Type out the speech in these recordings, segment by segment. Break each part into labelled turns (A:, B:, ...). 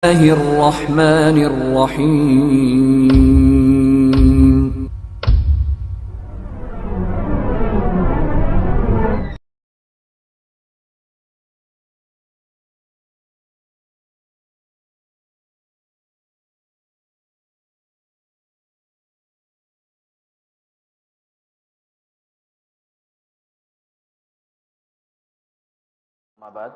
A: الرحمن الرحیم.
B: بعد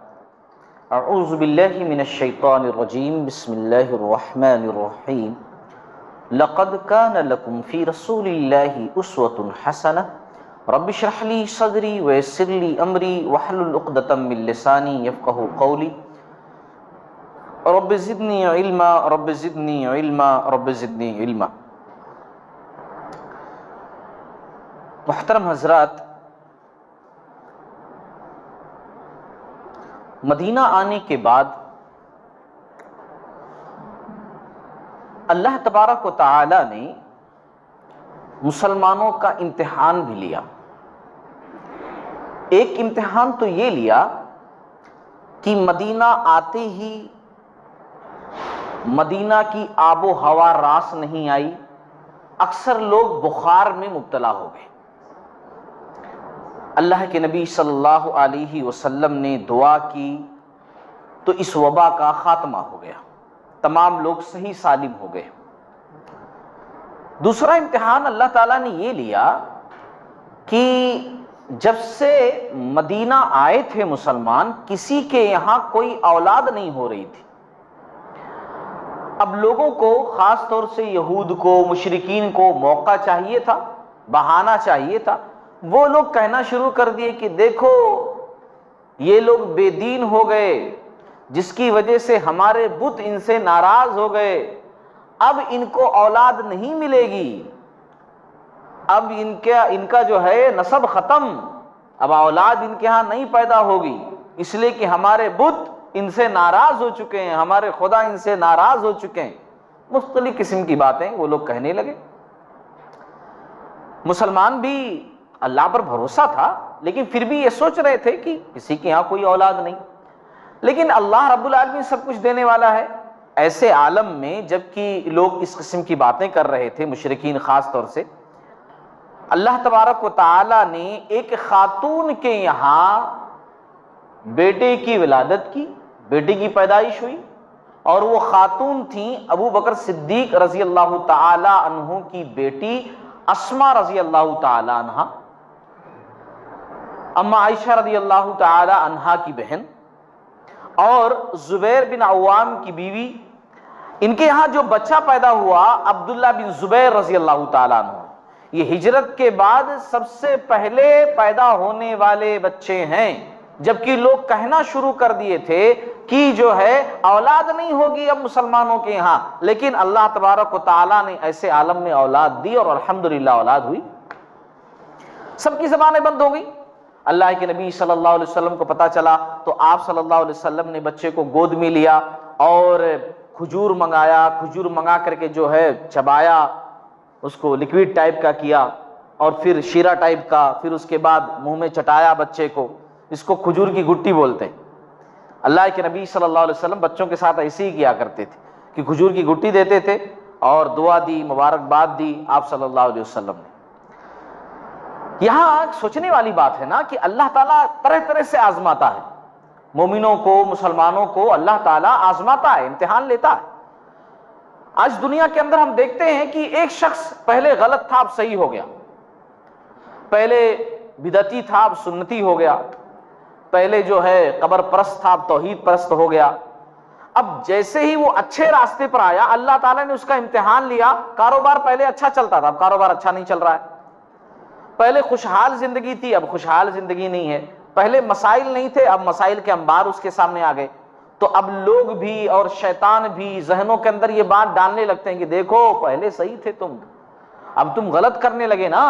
B: اعوذ باللہ من الشیطان الرجیم بسم اللہ الرحمن الرحیم لقد کان لکم فی رسول اللہ اسوۃ حسنہ رب اشرح لی صدری ویسر لی امری واحلل عقدۃ من لسانی یفقہوا قولی رب زدنی علما رب زدنی علما رب زدنی علما. محترم حضرات، مدینہ آنے کے بعد اللہ تبارک و تعالی نے مسلمانوں کا امتحان بھی لیا. ایک امتحان تو یہ لیا کہ مدینہ آتے ہی مدینہ کی آب و ہوا راس نہیں آئی، اکثر لوگ بخار میں مبتلا ہو گئے. اللہ کے نبی صلی اللہ علیہ وسلم نے دعا کی تو اس وبا کا خاتمہ ہو گیا، تمام لوگ صحیح سالم ہو گئے. دوسرا امتحان اللہ تعالیٰ نے یہ لیا کہ جب سے مدینہ آئے تھے مسلمان، کسی کے یہاں کوئی اولاد نہیں ہو رہی تھی. اب لوگوں کو، خاص طور سے یہود کو، مشرکین کو موقع چاہیے تھا، بہانہ چاہیے تھا. وہ لوگ کہنا شروع کر دیے کہ دیکھو یہ لوگ بے دین ہو گئے، جس کی وجہ سے ہمارے بت ان سے ناراض ہو گئے، اب ان کو اولاد نہیں ملے گی، اب ان کا جو ہے نسب ختم، اب اولاد ان کے ہاں نہیں پیدا ہوگی، اس لیے کہ ہمارے بت ان سے ناراض ہو چکے ہیں، ہمارے خدا ان سے ناراض ہو چکے ہیں. مختلف قسم کی باتیں وہ لوگ کہنے لگے. مسلمان بھی اللہ پر بھروسہ تھا، لیکن پھر بھی یہ سوچ رہے تھے کہ کسی کے یہاں کوئی اولاد نہیں. لیکن اللہ رب العالمین سب کچھ دینے والا ہے. ایسے عالم میں جب کہ لوگ اس قسم کی باتیں کر رہے تھے، مشرکین خاص طور سے، اللہ تبارک و تعالی نے ایک خاتون کے یہاں بیٹے کی ولادت کی، بیٹے کی پیدائش ہوئی، اور وہ خاتون تھیں ابو بکر صدیق رضی اللہ تعالی عنہ کی بیٹی اسماء رضی اللہ تعالی عنہ، اما عائشہ رضی اللہ تعالی عنہا کی بہن، اور زبیر بن عوام کی بیوی. ان کے یہاں جو بچہ پیدا ہوا عبداللہ بن زبیر رضی اللہ تعالی عنہ، یہ ہجرت کے بعد سب سے پہلے پیدا ہونے والے بچے ہیں. جبکہ لوگ کہنا شروع کر دیے تھے کہ جو ہے اولاد نہیں ہوگی اب مسلمانوں کے یہاں، لیکن اللہ تبارک و تعالی نے ایسے عالم میں اولاد دی، اور الحمدللہ اولاد ہوئی. سب کی زبانیں بند ہو گئی. اللہ کے نبی صلی اللہ علیہ وسلم کو پتا چلا تو آپ صلی اللہ علیہ وسلم نے بچے کو گود میں لیا اور کھجور منگایا. کھجور منگا کر کے جو ہے چبایا، اس کو لکوڈ ٹائپ کا کیا، اور پھر شیرہ ٹائپ کا، پھر اس کے بعد منہ میں چٹایا بچے کو. اس کو کھجور کی گٹی بولتے ہیں. اللہ کے نبی صلی اللہ علیہ وسلم بچوں کے ساتھ ایسے ہی کیا کرتے تھے کہ کھجور کی گٹی دیتے تھے اور دعا دی، مبارکباد دی آپ صلی اللہ علیہ وسلم نے. یہاں سوچنے والی بات ہے نا کہ اللہ تعالیٰ طرح طرح سے آزماتا ہے مومنوں کو، مسلمانوں کو. اللہ تعالیٰ آزماتا ہے، امتحان لیتا ہے. آج دنیا کے اندر ہم دیکھتے ہیں کہ ایک شخص پہلے غلط تھا اب صحیح ہو گیا، پہلے بدعتی تھا اب سنتی ہو گیا، پہلے جو ہے قبر پرست تھا اب توحید پرست ہو گیا. اب جیسے ہی وہ اچھے راستے پر آیا اللہ تعالیٰ نے اس کا امتحان لیا. کاروبار پہلے اچھا چلتا تھا اب کاروبار اچھا نہیں چل رہا ہے. پہلے خوشحال زندگی تھی اب خوشحال زندگی نہیں ہے. پہلے مسائل نہیں تھے اب مسائل کے انبار اس کے سامنے آ گئے. تو اب لوگ بھی اور شیطان بھی ذہنوں کے اندر یہ بات ڈالنے لگتے ہیں کہ دیکھو پہلے صحیح تھے تم، اب تم غلط کرنے لگے نا،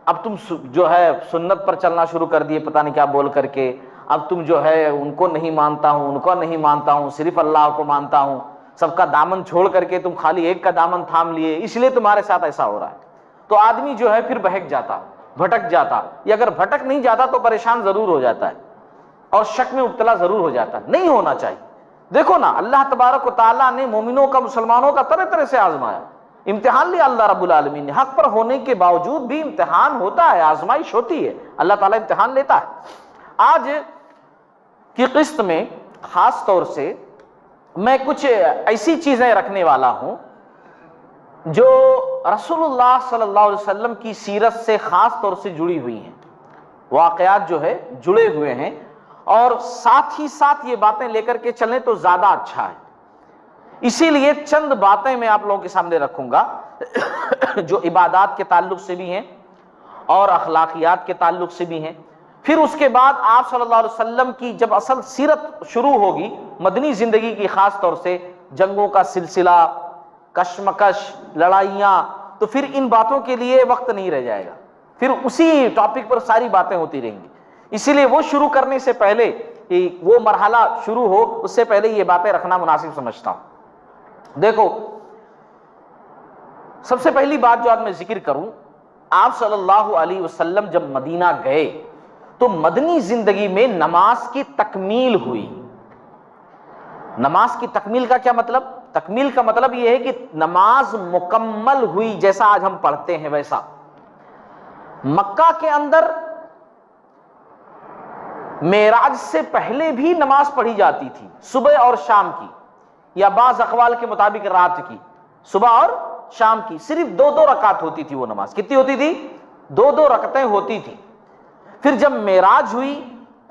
B: اب تم جو ہے سنت پر چلنا شروع کر دیے پتہ نہیں کیا بول کر کے، اب تم جو ہے ان کو نہیں مانتا ہوں، ان کو نہیں مانتا ہوں، صرف اللہ کو مانتا ہوں، سب کا دامن چھوڑ کر کے تم خالی ایک کا دامن تھام لیے، اس لیے تمہارے ساتھ ایسا ہو رہا ہے. تو آدمی جو ہے پھر بہک جاتا، بھٹک جاتا. یہ اگر بھٹک نہیں جاتا تو پریشان ضرور ہو جاتا ہے اور شک میں مبتلا ضرور ہو جاتا ہے. نہیں ہونا چاہیے. دیکھو نا اللہ تبارک و تعالیٰ نے مومنوں کا مسلمانوں کا طرح طرح سے آزمایا، امتحان لیا اللہ رب العالمین نے، حق پر ہونے کے باوجود بھی امتحان ہوتا ہے، آزمائش ہوتی ہے، اللہ تعالیٰ امتحان لیتا ہے۔ آج کی قسط میں خاص طور سے میں کچھ ایسی چیزیں رکھنے والا ہوں جو رسول اللہ صلی اللہ علیہ وسلم کی سیرت سے خاص طور سے جڑی ہوئی ہیں، واقعات جو ہے جڑے ہوئے ہیں، اور ساتھ ہی ساتھ یہ باتیں لے کر کے چلیں تو زیادہ اچھا ہے۔ اسی لیے چند باتیں میں آپ لوگوں کے سامنے رکھوں گا جو عبادات کے تعلق سے بھی ہیں اور اخلاقیات کے تعلق سے بھی ہیں۔ پھر اس کے بعد آپ صلی اللہ علیہ وسلم کی جب اصل سیرت شروع ہوگی، مدنی زندگی کی خاص طور سے، جنگوں کا سلسلہ، کشمکش، لڑائیاں، تو پھر ان باتوں کے لیے وقت نہیں رہ جائے گا، پھر اسی ٹاپک پر ساری باتیں ہوتی رہیں گی۔ اسی لیے وہ شروع کرنے سے پہلے، وہ مرحلہ شروع ہو اس سے پہلے یہ باتیں رکھنا مناسب سمجھتا ہوں۔ دیکھو، سب سے پہلی بات جو آج میں ذکر کروں، آپ صلی اللہ علیہ وسلم جب مدینہ گئے تو مدنی زندگی میں نماز کی تکمیل ہوئی۔ نماز کی تکمیل کا کیا مطلب؟ تکمیل کا مطلب یہ ہے کہ نماز مکمل ہوئی، جیسا آج ہم پڑھتے ہیں ویسا۔ مکہ کے اندر معراج سے پہلے بھی نماز پڑھی جاتی تھی، صبح اور شام کی، یا بعض اقوال کے مطابق رات کی، صبح اور شام کی، صرف 2 رکعت ہوتی تھی وہ نماز۔ کتنی ہوتی تھی؟ 2 رکعتیں ہوتی تھی۔ پھر جب معراج ہوئی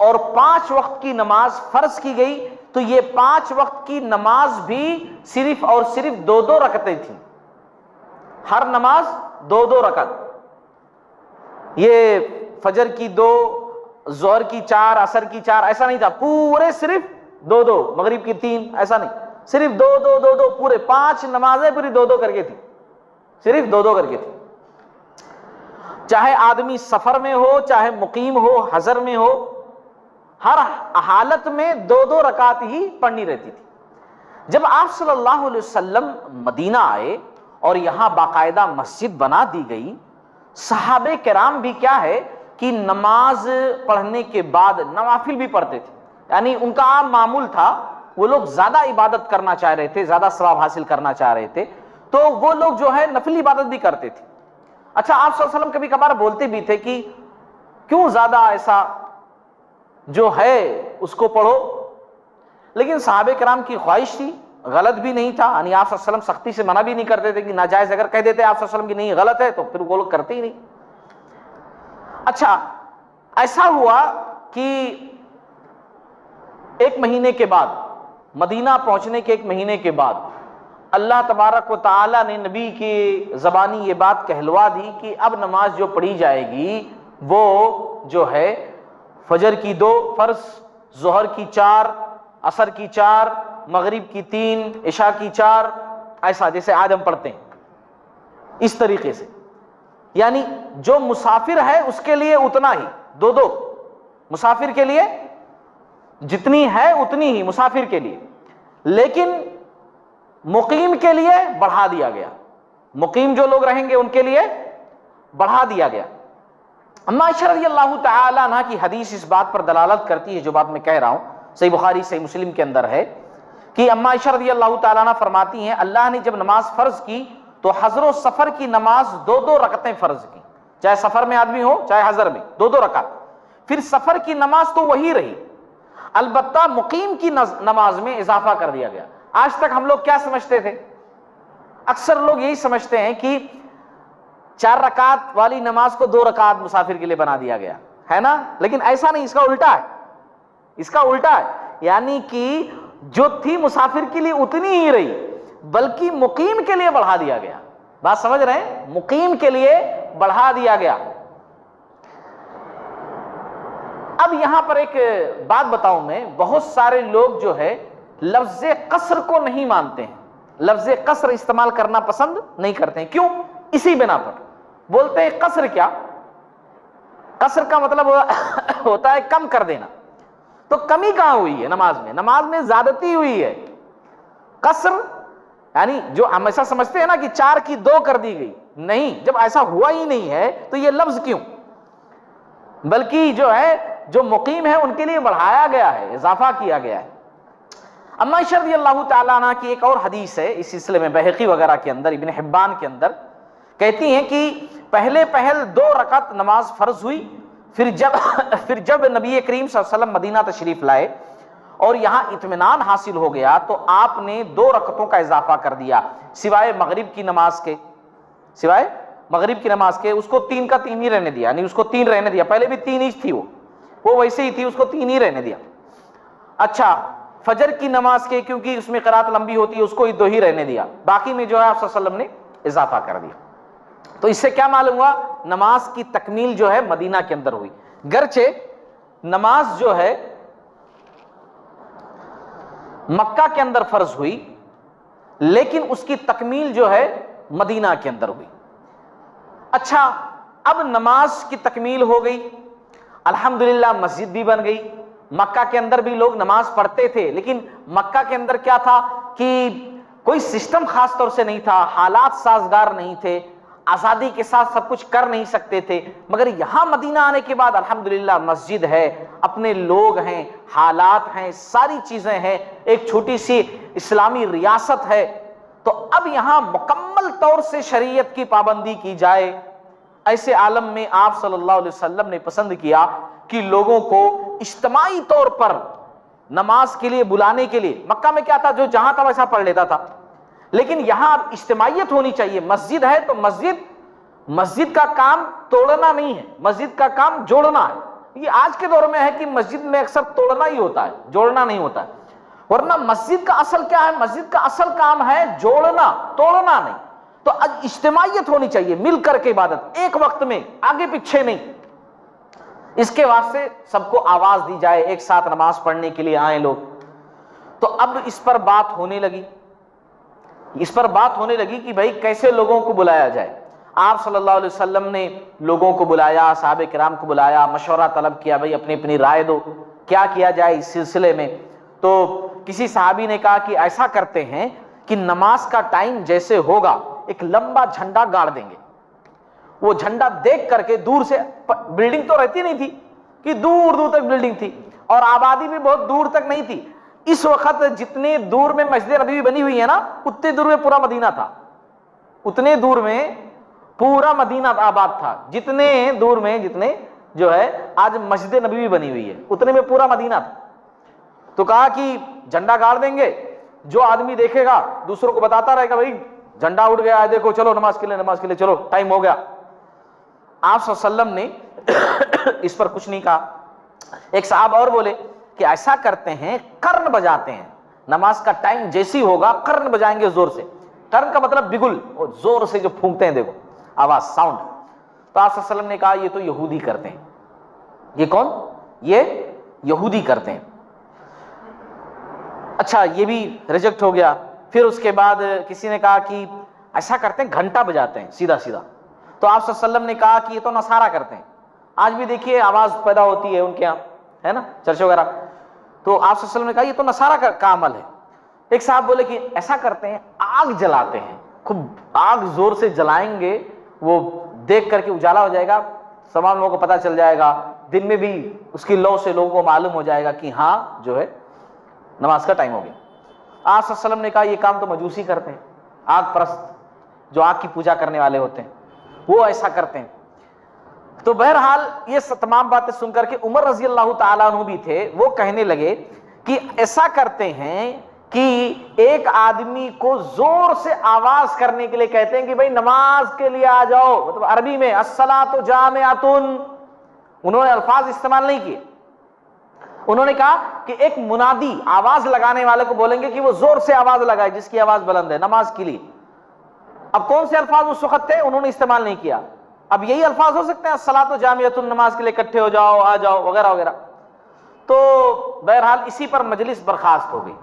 B: اور 5 وقت کی نماز فرض کی گئی تو یہ 5 وقت کی نماز بھی صرف اور صرف 2 رکعتیں تھیں، ہر نماز 2 رکعت۔ یہ فجر کی 2، ظہر کی 4، عصر کی 4 ایسا نہیں تھا، پورے صرف 2، مغرب کی 3 ایسا نہیں، صرف 2، پورے 5 نمازیں پوری 2 کر کے تھی، صرف 2 کر کے تھی۔ چاہے آدمی سفر میں ہو، چاہے مقیم ہو، حضر میں ہو، ہر حالت میں 2 رکعت ہی پڑھنی رہتی تھی۔ جب آپ صلی اللہ علیہ وسلم مدینہ آئے اور یہاں باقاعدہ مسجد بنا دی گئی، صحابہ کرام بھی کیا ہے کہ نماز پڑھنے کے بعد نوافل بھی پڑھتے تھے، یعنی ان کا عام معمول تھا، وہ لوگ زیادہ عبادت کرنا چاہ رہے تھے، زیادہ ثواب حاصل کرنا چاہ رہے تھے، تو وہ لوگ جو ہے نفلی عبادت بھی کرتے تھے۔ اچھا، آپ صلی اللہ علیہ وسلم کبھی کبھار بولتے بھی تھے کہ کیوں زیادہ ایسا جو ہے اس کو پڑھو، لیکن صحابہ کرام کی خواہش تھی، غلط بھی نہیں تھا، یعنی آپ صلی اللہ علیہ وسلم سختی سے منع بھی نہیں کرتے تھے کہ ناجائز، اگر کہہ دیتے آپ صلی اللہ علیہ وسلم کی نہیں غلط ہے تو پھر وہ لوگ کرتے ہی نہیں۔ اچھا، ایسا ہوا کہ 1 مہینے کے بعد، مدینہ پہنچنے کے 1 مہینے کے بعد، اللہ تبارک و تعالی نے نبی کی زبانی یہ بات کہلوا دی کہ اب نماز جو پڑھی جائے گی وہ جو ہے فجر کی 2 فرض، ظہر کی 4، عصر کی 4، مغرب کی 3، عشاء کی 4، ایسا جیسے آج ہم پڑھتے ہیں، اس طریقے سے۔ یعنی جو مسافر ہے اس کے لیے اتنا ہی، 2، مسافر کے لیے جتنی ہے اتنی ہی مسافر کے لیے، لیکن مقیم کے لیے بڑھا دیا گیا، مقیم جو لوگ رہیں گے ان کے لیے بڑھا دیا گیا۔ اما عائشہ رضی اللہ تعالی عنہ کی حدیث اس بات پر دلالت کرتی ہے، جو بات میں کہہ رہا ہوں صحیح بخاری صحیح مسلم کے اندر ہے، کہ اما عائشہ رضی اللہ تعالی عنہ فرماتی ہیں اللہ نے جب نماز فرض کی تو حضر و سفر کی نماز 2 رکعتیں فرض کی، چاہے سفر میں آدمی ہو چاہے حضر میں، 2 رکعت۔ پھر سفر کی نماز تو وہی رہی، البتہ مقیم کی نماز میں اضافہ کر دیا گیا۔ آج تک ہم لوگ کیا سمجھتے تھے؟ اکثر لوگ یہی سمجھتے ہیں کہ 4 رکعت والی نماز کو 2 رکعت مسافر کے لیے بنا دیا گیا ہے نا، لیکن ایسا نہیں، اس کا الٹا ہے، اس کا الٹا ہے، یعنی کہ جو تھی مسافر کے لیے اتنی ہی رہی، بلکہ مقیم کے لیے بڑھا دیا گیا۔ بات سمجھ رہے ہیں؟ مقیم کے لیے بڑھا دیا گیا۔ اب یہاں پر ایک بات بتاؤں میں، بہت سارے لوگ جو ہے لفظ قصر کو نہیں مانتے ہیں، لفظ قصر استعمال کرنا پسند نہیں کرتے ہیں۔ کیوں؟ اسی بنا پر بولتے ہیں قصر کیا؟ قصر کا مطلب ہوتا ہے کم کر دینا، تو کمی کہاں ہوئی ہے نماز میں؟ نماز میں زیادتی ہوئی ہے۔ قصر یعنی جو ہم ایسا سمجھتے ہیں نا کہ 4 کی 2 کر دی گئی، نہیں، جب ایسا ہوا ہی نہیں ہے تو یہ لفظ کیوں؟ بلکہ جو ہے جو مقیم ہے ان کے لیے بڑھایا گیا ہے، اضافہ کیا گیا ہے۔ اما عائشہ رضی اللہ تعالیٰ عنہ کی ایک اور حدیث ہے اس سلسلے میں، بہقی وغیرہ کے اندر، ابن حبان کے اندر، کہتی ہیں کہ پہلے 2 رکعت نماز فرض ہوئی، پھر جب نبی کریم صلی اللہ علیہ وسلم مدینہ تشریف لائے اور یہاں اطمینان حاصل ہو گیا تو آپ نے 2 رکعتوں کا اضافہ کر دیا، سوائے مغرب کی نماز کے، اس کو 3 کا 3 ہی رہنے دیا، یعنی اس کو 3 رہنے دیا، پہلے بھی 3 ہی تھی، وہ ویسے ہی تھی، اس کو 3 ہی رہنے دیا۔ اچھا، فجر کی نماز کے، کیونکہ اس میں قرات لمبی ہوتی ہے، اس کو 2 ہی رہنے دیا، باقی میں جو ہے آپ صلی اللہ علیہ وسلم نے اضافہ کر دیا۔ تو اس سے کیا معلوم ہوا؟ نماز کی تکمیل جو ہے مدینہ کے اندر ہوئی، گرچہ نماز جو ہے مکہ کے اندر فرض ہوئی لیکن اس کی تکمیل جو ہے مدینہ کے اندر ہوئی۔ اچھا، اب نماز کی تکمیل ہو گئی، الحمدللہ مسجد بھی بن گئی، مکہ کے اندر بھی لوگ نماز پڑھتے تھے، لیکن مکہ کے اندر کیا تھا کہ کوئی سسٹم خاص طور سے نہیں تھا، حالات سازگار نہیں تھے، آزادی کے ساتھ سب کچھ کر نہیں سکتے تھے، مگر یہاں مدینہ آنے کے بعد الحمدللہ مسجد ہے، اپنے لوگ ہیں، حالات ہیں، ساری چیزیں ہیں، ایک چھوٹی سی اسلامی ریاست ہے، تو اب یہاں مکمل طور سے شریعت کی پابندی کی جائے۔ ایسے عالم میں آپ صلی اللہ علیہ وسلم نے پسند کیا کہ لوگوں کو اجتماعی طور پر نماز کے لیے بلانے کے لیے، مکہ میں کیا تھا، جو جہاں تھا ویسا پڑھ لیتا تھا، لیکن یہاں اب اجتماعیت ہونی چاہیے، مسجد ہے تو مسجد کا کام توڑنا نہیں ہے، مسجد کا کام جوڑنا ہے۔ یہ آج کے دور میں ہے کہ مسجد میں اکثر توڑنا ہی ہوتا ہے، جوڑنا نہیں ہوتا ہے، ورنہ مسجد کا اصل کیا ہے؟ مسجد کا اصل کام ہے جوڑنا، توڑنا نہیں۔ تو اجتماعیت ہونی چاہیے، مل کر کے عبادت، ایک وقت میں، آگے پیچھے نہیں۔ اس کے واسطے سب کو آواز دی جائے، ایک ساتھ نماز پڑھنے کے لیے آئیں لوگ۔ تو اب اس پر بات ہونے لگی کہ بھائی کیسے لوگوں کو بلایا جائے۔ آپ صلی اللہ علیہ وسلم نے لوگوں کو بلایا، صحابہ کرام کو بلایا، مشورہ طلب کیا، بھائی اپنی اپنی رائے دو، کیا کیا جائے اس سلسلے میں۔ تو کسی صحابی نے کہا کہ ایسا کرتے ہیں کہ نماز کا ٹائم جیسے ہوگا ایک لمبا جھنڈا گاڑ دیں گے، وہ جھنڈا دیکھ کر کے دور سے، بلڈنگ تو رہتی نہیں تھی کہ دور دور تک بلڈنگ تھی، اور آبادی بھی بہت دور تک نہیں تھی، اس وقت جتنے دور میں مسجد نبوی بنی ہوئی ہے نا، اتنے دور میں پورا مدینہ تھا، اتنے دور میں پورا مدینہ آباد تھا، جتنے دور میں جتنے جو ہے آج مسجد نبوی بنی ہوئی ہے اتنے میں پورا مدینہ تھا۔ تو کہا کہ جھنڈا گاڑ دیں گے، جو آدمی دیکھے گا دوسروں کو بتاتا رہے گا، بھائی جھنڈا اٹھ گیا ہے، دیکھو چلو نماز کے لیے چلو، ٹائم ہو گیا۔ آپ صلی اللہ علیہ وسلم نے اس پر کچھ نہیں کہا۔ ایک صاحب اور بولے کہ ایسا کرتے ہیں، قرن بجاتے ہیں، نماز کا ٹائم جیسی ہوگا قرن بجائیں گے زور سے، قرن کا مطلب بگل، اور زور سے جو پھونکتے ہیں دیکھو آواز، ساؤنڈ۔ تو آپ صلی اللہ علیہ وسلم نے کہا یہ تو یہودی کرتے ہیں۔ یہ کون؟ یہ یہودی کرتے ہیں۔ اچھا، یہ بھی ریجیکٹ ہو گیا۔ پھر اس کے بعد کسی نے کہا کہ ایسا کرتے ہیں، گھنٹا بجاتے ہیں سیدھا سیدھا۔ تو آپ صلی اللہ علیہ وسلم نے کہا کہ یہ تو نصارہ کرتے ہیں، آج بھی دیکھیے آواز پیدا ہوتی ہے ان کے یہاں، ہے نا، چرچ وغیرہ۔ تو آپ صلی اللہ علیہ وسلم نے کہا یہ تو نصارہ کا عمل ہے۔ ایک صاحب بولے کہ ایسا کرتے ہیں، آگ جلاتے ہیں، خوب آگ زور سے جلائیں گے، وہ دیکھ کر کے اجالا ہو جائے گا، تمام لوگوں کو پتہ چل جائے گا، دن میں بھی اس کی لو سے لوگوں کو معلوم ہو جائے گا کہ ہاں جو ہے نماز کا ٹائم ہو گیا۔ آپ صلی اللہ علیہ وسلم نے کہا یہ کام تو مجوسی کرتے ہیں، آگ پرست، جو آگ کی پوجا کرنے والے ہوتے ہیں، وہ ایسا کرتے ہیں۔ تو بہرحال یہ تمام باتیں سن کر کے عمر رضی اللہ تعالیٰ عنہ بھی تھے، وہ کہنے لگے کہ ایسا کرتے ہیں کہ ایک آدمی کو زور سے آواز کرنے کے لیے کہتے ہیں کہ بھئی نماز کے لیے آ جاؤ، مطلب عربی میں الصلاۃ جامعۃ، انہوں نے الفاظ استعمال نہیں کیے، انہوں نے کہا کہ ایک منادی آواز لگانے والے کو بولیں گے کہ وہ زور سے آواز لگائے جس کی آواز بلند ہے نماز کے لیے۔ اب کون سے الفاظ اس وقت تھے انہوں نے استعمال نہیں کیا، اب یہی الفاظ ہو سکتے ہیں الصلاۃ جامعۃ، نماز کے لیے اکٹھے ہو جاؤ، آ جاؤ وغیرہ وغیرہ۔ تو بہرحال اسی پر مجلس برخاست ہو گئی۔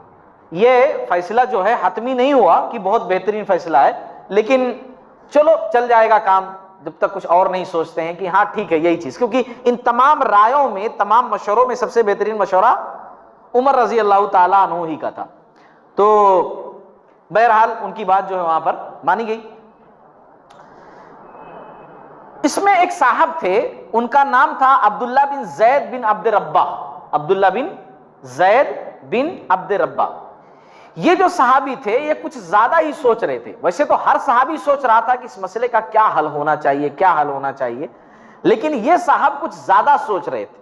B: یہ فیصلہ جو ہے حتمی نہیں ہوا کہ بہت بہترین فیصلہ ہے، لیکن چلو چل جائے گا کام جب تک کچھ اور نہیں سوچتے ہیں کہ ہاں ٹھیک ہے یہی چیز، کیونکہ ان تمام رائوں میں، تمام مشوروں میں سب سے بہترین مشورہ عمر رضی اللہ تعالیٰ عنہ ہی کا تھا۔ تو بہرحال ان کی بات جو ہے وہاں پر مانی گئی۔ اس میں ایک صاحب تھے، ان کا نام تھا عبداللہ بن زید بن عبد ربہ، عبداللہ بن زید بن عبد ربہ۔ یہ جو صحابی تھے یہ کچھ زیادہ ہی سوچ رہے تھے. ویسے تو ہر صحابی سوچ رہا تھا کہ اس مسئلے کا کیا حل ہونا چاہیے, کیا حل ہونا چاہیے, لیکن یہ صاحب کچھ زیادہ سوچ رہے تھے.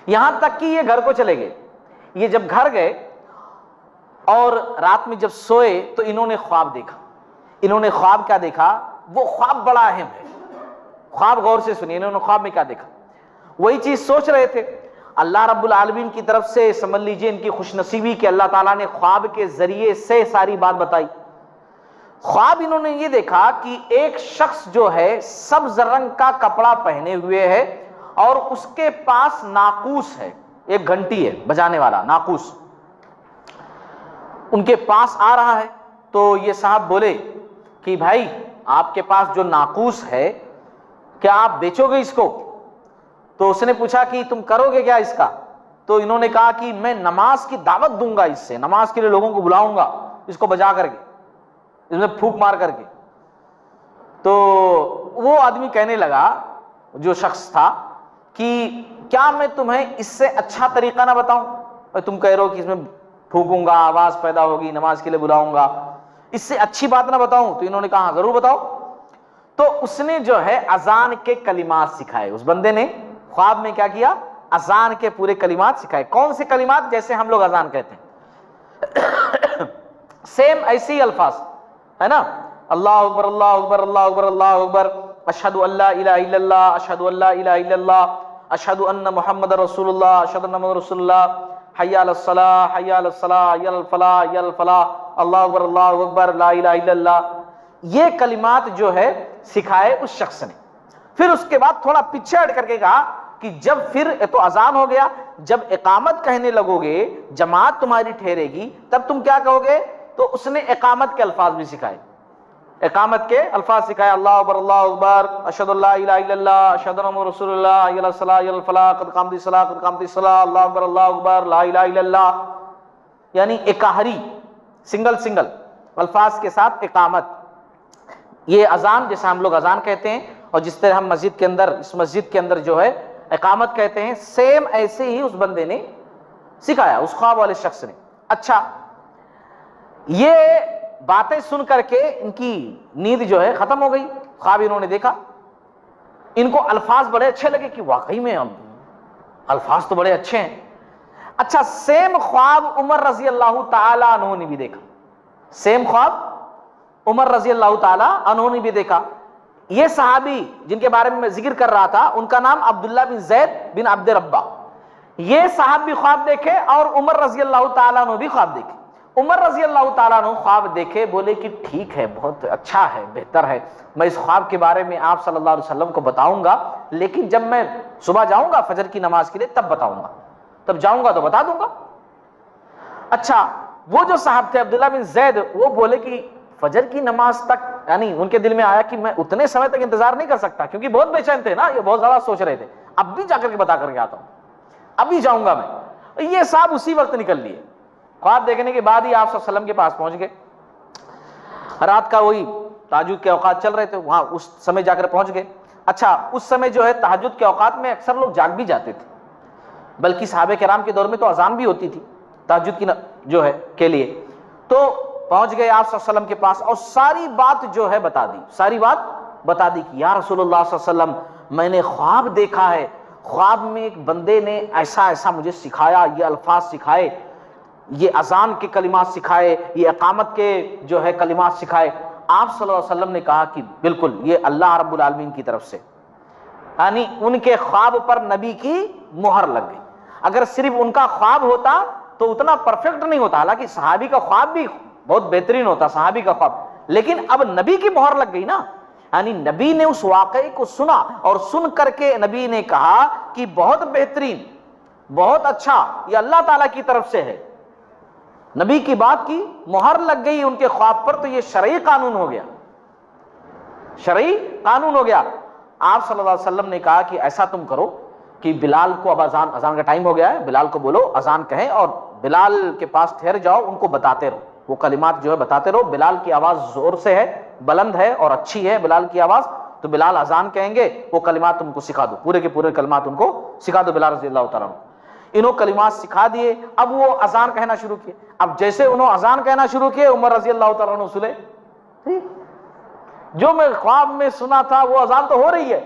B: یہاں تک کہ یہ گھر کو چلے گئے. یہ جب گھر گئے اور رات میں جب سوئے تو انہوں نے خواب دیکھا. انہوں نے خواب کیا دیکھا؟ وہ خواب بڑا اہم ہے, خواب غور سے سنیے. انہوں نے خواب میں کیا دیکھا؟ وہی چیز سوچ رہے تھے. اللہ رب العالمین کی طرف سے سمجھ لیجئے ان کی خوش نصیبی کہ اللہ تعالیٰ نے خواب کے ذریعے سے ساری بات بتائی. خواب انہوں نے یہ دیکھا کہ ایک شخص جو ہے سبز رنگ کا کپڑا پہنے ہوئے ہے اور اس کے پاس ناقوس ہے, ایک گھنٹی ہے بجانے والا ناقوس, ان کے پاس آ رہا ہے. تو یہ صاحب بولے کہ بھائی آپ کے پاس جو ناقوس ہے کیا آپ بیچو گے اس کو؟ تو اس نے پوچھا کہ تم کرو گے کیا اس کا؟ تو انہوں نے کہا کہ میں نماز کی دعوت دوں گا, اس سے نماز کے لیے لوگوں کو بلاؤں گا, اس کو بجا کر کے, اس میں پھونک مار کر کے. تو وہ آدمی کہنے لگا, جو شخص تھا, کہ کیا میں تمہیں اس سے اچھا طریقہ نہ بتاؤں؟ تم کہہ رہے ہو کہ اس میں پھونکوں گا, آواز پیدا ہوگی, نماز کے لیے بلاؤں گا, اس سے اچھی بات نہ بتاؤں؟ تو انہوں نے کہا ضرور بتاؤ. تو اس نے جو ہے اذان کے کلمات سکھائے. اس بندے نے خواب میں کیا کیا؟ اذان کے پورے کلمات سکھائے. کون سے کلمات؟ جیسے ہم لوگ اذان کہتے ہیں سیم ایسے ہی الفاظ ہے نا, اللہ اکبر اللہ اکبر اللہ اکبر اللہ اکبر, اشہد ان لا الہ الا اللہ اشہد ان لا الہ الا اللہ اشہد ان محمد رسول اللہ اشہد ان محمد رسول اللہ, حی علی الصلاۃ حی علی الصلاۃ حی علی الفلاح حی علی الفلاح, اللہ اکبر لا الہ الا اللہ. یہ کلمات جو ہے سکھائے اس شخص نے. پھر اس کے بعد تھوڑا پیچھے ہٹ کر کے کہا کہ جب پھر تو اذان ہو گیا, جب اقامت کہنے لگو گے, جماعت تمہاری ٹھہرے گی, تب تم کیا کہو گے؟ تو اس نے اقامت کے الفاظ بھی سکھائے. اقامت کے الفاظ سکھائے, اللہ اکبر اشہد ان لا الہ الا اللہ اشہد ان محمد رسول اللہ حی علی الصلاۃ حی علی الفلاح قد قامت الصلاۃ قد قامت الصلاۃ اللہ اکبر لا الہ الا اللہ. یعنی اکاہری سنگل الفاظ کے ساتھ اقامت. یہ اذان جیسا ہم لوگ اذان کہتے ہیں اور جس طرح ہم مسجد کے اندر, اس مسجد کے اندر جو ہے اقامت کہتے ہیں, سیم ایسے ہی اس بندے نے سکھایا, اس خواب والے شخص نے. اچھا, یہ باتیں سن کر کے ان کی نیند جو ہے ختم ہو گئی. خواب انہوں نے دیکھا, ان کو الفاظ بڑے اچھے لگے کہ واقعی میں الفاظ تو بڑے اچھے ہیں. اچھا, سیم خواب عمر رضی اللہ تعالی عنہ نے بھی دیکھا. سیم خواب عمر رضی اللہ تعالی عنہ نے بھی دیکھا. یہ صحابی جن کے بارے میں میں ذکر کر رہا تھا ان کا نام عبداللہ بن زید بن عبد ربہ. یہ صاحب بھی خواب دیکھے اور عمر رضی اللہ تعالیٰ عنہ بھی خواب دیکھے. عمر رضی اللہ تعالیٰ عنہ خواب دیکھے, بولے کہ ٹھیک ہے, بہت اچھا ہے, بہتر ہے, میں اس خواب کے بارے میں آپ صلی اللہ علیہ وسلم کو بتاؤں گا, لیکن جب میں صبح جاؤں گا فجر کی نماز کے لیے تب بتاؤں گا, تب جاؤں گا تو بتا دوں گا. اچھا, وہ جو صاحب تھے عبداللہ بن زید, وہ بولے کہ فجر کی نماز تک, یعنی ان کے دل میں آیا کہ میں اتنے سمے تک انتظار نہیں کر سکتا, کیونکہ بہت بے چین تھے نا, یہ بہت زیادہ سوچ رہے تھے, اب بھی جا کر کے بتا کر کے آتا ہوں, ابھی جاؤں گا میں. یہ صاحب اسی وقت نکل لیے. خواب دیکھنے کے بعد ہی آپ صلی اللہ علیہ وسلم کے پاس پہنچ گئے. رات کا وہی تہجد کے اوقات چل رہے تھے, وہاں اس سمے جا کر پہنچ گئے. اچھا, اس سمے جو ہے تہجد کے اوقات میں اکثر لوگ جاگ بھی جاتے تھے, بلکہ صحابہ کرام کے دور میں تو اذان بھی ہوتی تھی تہجد کی جو ہے کے لیے. تو پہنچ گئے آپ صلی اللہ علیہ وسلم کے پاس اور ساری بات جو ہے بتا دی, ساری بات بتا دی کہ یا رسول اللہ صلی اللہ علیہ وسلم, میں نے خواب دیکھا ہے, خواب میں ایک بندے نے ایسا ایسا مجھے سکھایا, یہ الفاظ سکھائے, یہ اذان کے کلمات سکھائے, یہ اقامت کے جو ہے کلمات سکھائے. آپ صلی اللہ علیہ وسلم نے کہا کہ بالکل یہ اللہ رب العالمین کی طرف سے, یعنی ان کے خواب پر نبی کی مہر لگ گئی. اگر صرف ان کا خواب ہوتا تو اتنا پرفیکٹ نہیں ہوتا, حالانکہ صحابی کا خواب بھی بہت بہترین ہوتا, صحابی کا خواب, لیکن اب نبی کی مہر لگ گئی نا, یعنی نبی نے اس واقعے کو سنا اور سن کر کے نبی نے کہا کہ بہت بہترین, بہت اچھا, یہ اللہ تعالیٰ کی طرف سے ہے. نبی کی بات کی مہر لگ گئی ان کے خواب پر, تو یہ شرعی قانون ہو گیا, شرعی قانون ہو گیا. آپ صلی اللہ علیہ وسلم نے کہا کہ ایسا تم کرو کہ بلال کو, اب اذان کا ٹائم ہو گیا ہے, بلال کو بولو اذان کہیں اور بلال کے پاس ٹھہر جاؤ, ان کو بتاتے رہو, وہ کلمات جو ہے بتاتے رہو. بلال کی آواز زور سے ہے, بلند ہے اور اچھی ہے بلال کی آواز, تو بلال اذان کہیں گے, وہ کلمات تم کو سکھا دو, پورے کے پورے کلمات ان کو سکھا دو بلال رضی اللہ تعالیٰ عنہ. انہوں کلمات سکھا دیے، اب وہ اذان کہنا شروع کیے۔ اب جیسے انہوں اذان کہنا شروع کیے، عمر رضی اللہ تعالیٰ عنہ سنے جو میں خواب میں سنا تھا وہ اذان تو ہو رہی ہے،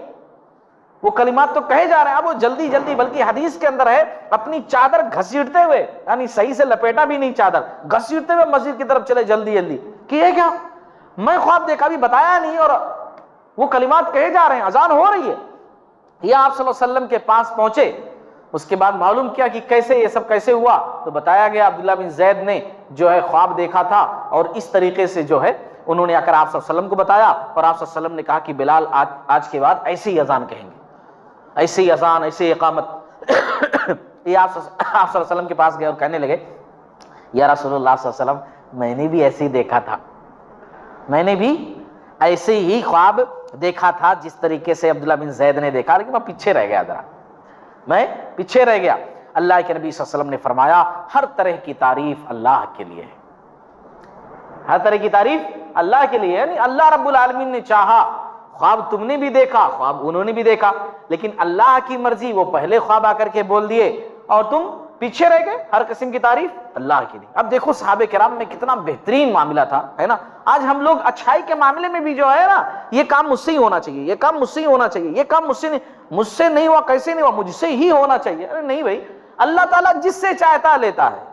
B: وہ کلمات تو کہے جا رہے ہیں۔ اب وہ جلدی جلدی، بلکہ حدیث کے اندر ہے اپنی چادر گھسیٹتے ہوئے، یعنی صحیح سے لپیٹا بھی نہیں چادر، گھسیٹتے ہوئے مسجد کی طرف چلے جلدی جلدی۔ کیے کیا؟ میں خواب دیکھا بھی بتایا نہیں، اور وہ کلمات کہے جا رہے ہیں، اذان ہو رہی ہے۔ یہ آپ صلی اللہ علیہ وسلم کے پاس پہنچے، اس کے بعد معلوم کیا کہ کیسے یہ سب کیسے ہوا، تو بتایا گیا عبداللہ بن زید نے جو ہے خواب دیکھا تھا، اور اس طریقے سے جو ہے انہوں نے آ کر آپ صلی اللہ علیہ وسلم کو بتایا، اور آپ صلی اللہ علیہ وسلم نے کہا کہ بلال آج کے بعد ایسے ہی اذان کہیں گے، ایسے ہی اذان، ایسے ہی اقامت۔ یہ آپ صلی اللہ علیہ وسلم کے پاس گئے اور کہنے لگے یا رسول اللہ صلی اللہ علیہ وسلم، میں نے بھی ایسے ہی دیکھا تھا، میں نے بھی ایسے ہی خواب دیکھا تھا جس طریقے سے عبداللہ بن زید نے دیکھا، لیکن میں پیچھے رہ گیا، ذرا میں پیچھے رہ گیا۔ اللہ کے نبی صلی اللہ علیہ وسلم نے فرمایا ہر طرح کی تعریف اللہ کے لیے ہے، ہر طرح کی تعریف اللہ کے لیے، یعنی اللہ رب العالمین نے چاہا، خواب تم نے بھی دیکھا، خواب انہوں نے بھی دیکھا، لیکن اللہ کی مرضی، وہ پہلے خواب آ کر کے بول دیے اور تم پیچھے رہ گئے، ہر قسم کی تعریف اللہ کے لیے۔ اب دیکھو صحابہ کرام میں کتنا بہترین معاملہ تھا، ہے نا۔ آج ہم لوگ اچھائی کے معاملے میں بھی جو ہے نا، یہ کام مجھ سے ہی ہونا چاہیے، یہ کام مجھ سے ہی ہونا چاہیے، یہ کام مجھ سے نہیں ہوا، کیسے نہیں ہوا، مجھ سے ہی ہونا چاہیے۔ ارے نہیں بھائی، اللہ تعالیٰ جس سے چاہتا ہے لیتا ہے،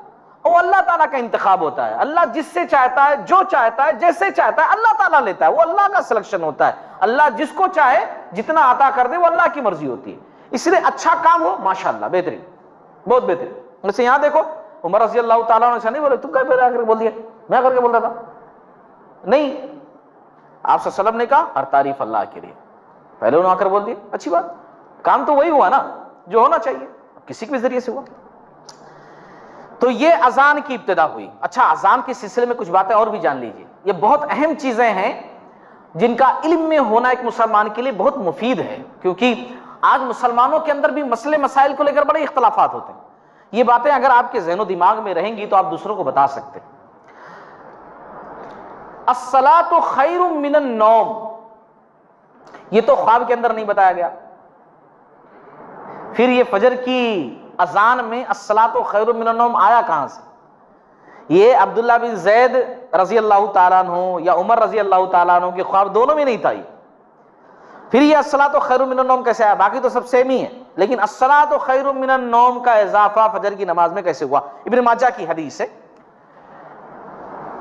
B: وہ اللہ تعالیٰ کا انتخاب ہوتا ہے۔ اللہ جس سے چاہتا ہے، جو چاہتا ہے، جیسے چاہتا ہے، اللہ تعالیٰ لیتا ہے، وہ اللہ کا سلیکشن ہوتا ہے۔ اللہ جس کو چاہے جتنا عطا کر دے، وہ اللہ کی مرضی ہوتی ہے۔ اس لیے اچھا کام ہو، ماشاءاللہ بہترین، بہت بہترین۔ ویسے یہاں دیکھو عمر رضی اللہ تعالیٰ عنہ سے نہیں بولے، تم کیا پہلے آ کر بول دیا، میں کر کے بولتا تھا، نہیں، آپ صلی اللہ علیہ وسلم نے کہا ہر تعریف اللہ کے لیے، پہلے انہوں نے آ کر بول دیا، اچھی بات، کام تو وہی ہوا نا جو ہونا چاہیے، کسی کے ذریعے سے ہوا۔ تو یہ اذان کی ابتدا ہوئی۔ اچھا، اذان کے سلسلے میں کچھ باتیں اور بھی جان لیجیے، یہ بہت اہم چیزیں ہیں جن کا علم میں ہونا ایک مسلمان کے لیے بہت مفید ہے، کیونکہ آج مسلمانوں کے اندر بھی مسئلے مسائل کو لے کر بڑے اختلافات ہوتے ہیں۔ یہ باتیں اگر آپ کے ذہن و دماغ میں رہیں گی تو آپ دوسروں کو بتا سکتے ہیں۔ الصلاۃ خیر من النوم، یہ تو خواب کے اندر نہیں بتایا گیا، پھر یہ فجر کی اذان میں الصلاۃ خیر من النوم آیا کہاں سے؟ یہ عبداللہ بن زید رضی اللہ تعالیٰ عنہ یا عمر رضی اللہ تعالیٰ عنہ کے خواب دونوں میں نہیں تھا یہ۔ پھر یہ الصلاۃ خیر من النوم کیسے آیا؟ باقی تو سب سیم ہی ہے، لیکن الصلاۃ خیر من النوم کا اضافہ فجر کی نماز میں کیسے ہوا؟ ابن ماجہ کی حدیث ہے،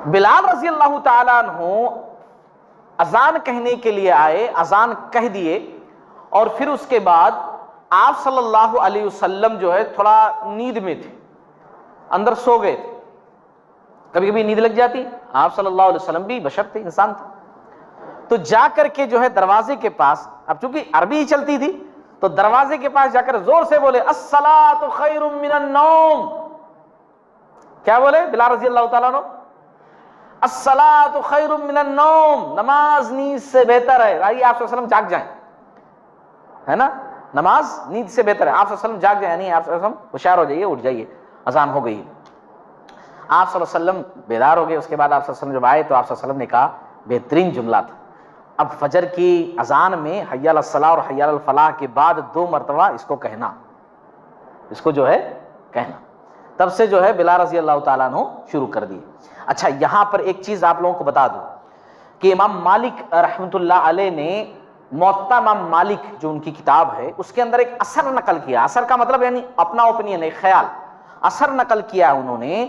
B: بلال رضی اللہ تعالیٰ عنہ اذان کہنے کے لیے آئے، اذان کہہ دیے، اور پھر اس کے بعد آپ صلی اللہ علیہ وسلم جو ہے تھوڑا نیند میں تھے، اندر سو گئے تھے، کبھی کبھی نیند لگ جاتی، آپ صلی اللہ علیہ وسلم بھی بشر تھے، انسان تھے، تو جا کر کے جو ہے دروازے کے پاس، اب چونکہ عربی ہی چلتی تھی تو دروازے کے پاس جا کر زور سے بولے الصلاۃ خیر من النوم۔ کیا بولے بلال رضی اللہ تعالیٰ عنہ؟ الصلاۃ خیر من النوم، نماز نیند سے بہتر ہے۔ آئیے آپ صلی اللہ علیہ وسلم جاگ جائیں، ہے نا، نماز نیند سے بہتر ہے، آپ صلی اللہ علیہ وسلم جاگ جائیں، نہیں آپ صلی اللہ علیہ وسلم ہوشیار ہو جائیے، اٹھ جائیے، اذان ہو گئی۔ آپ صلی اللہ علیہ وسلم بیدار ہو گئے۔ اس کے بعد آپ صلی اللہ علیہ وسلم جب آئے تو آپ صلی اللہ علیہ وسلم نے کہا، بہترین جملہ تھا، اب فجر کی اذان میں حی علی الصلاۃ اور حی علی الفلاح کے بعد 2 مرتبہ اس کو کہنا، اس کو جو ہے کہنا۔ تب سے جو ہے بلال رضی اللہ تعالیٰ عنہ شروع کر دی۔ اچھا، یہاں پر ایک چیز آپ لوگوں کو بتا دوں کہ امام مالک رحمۃ اللہ علیہ نے موطا امام مالک جو ان کی کتاب ہے اس کے اندر ایک اثر نقل کیا، اثر کا مطلب یعنی اپنا اوپینین، ایک خیال، اثر نقل کیا انہوں نے،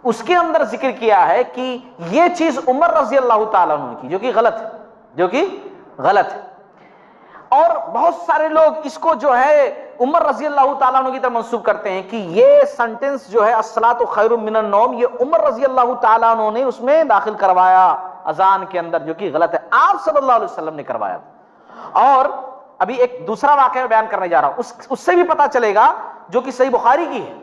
B: اس کے اندر ذکر کیا ہے کہ یہ چیز عمر رضی اللہ تعالیٰ عنہ کی، جو کہ غلط ہے، جو کہ غلط ہے، اور بہت سارے لوگ اس کو جو ہے عمر رضی اللہ تعالیٰ عنہ کی طرف منسوب کرتے ہیں کہ یہ سنٹنس جو ہے الصلاۃ خیر من النوم، یہ عمر رضی اللہ تعالیٰ عنہ نے اس میں داخل کروایا اذان کے اندر، جو کہ غلط ہے، آپ صلی اللہ علیہ وسلم نے کروایا۔ اور ابھی ایک دوسرا واقعہ بیان کرنے جا رہا ہوں، اس سے بھی پتہ چلے گا، جو کہ صحیح بخاری کی ہے،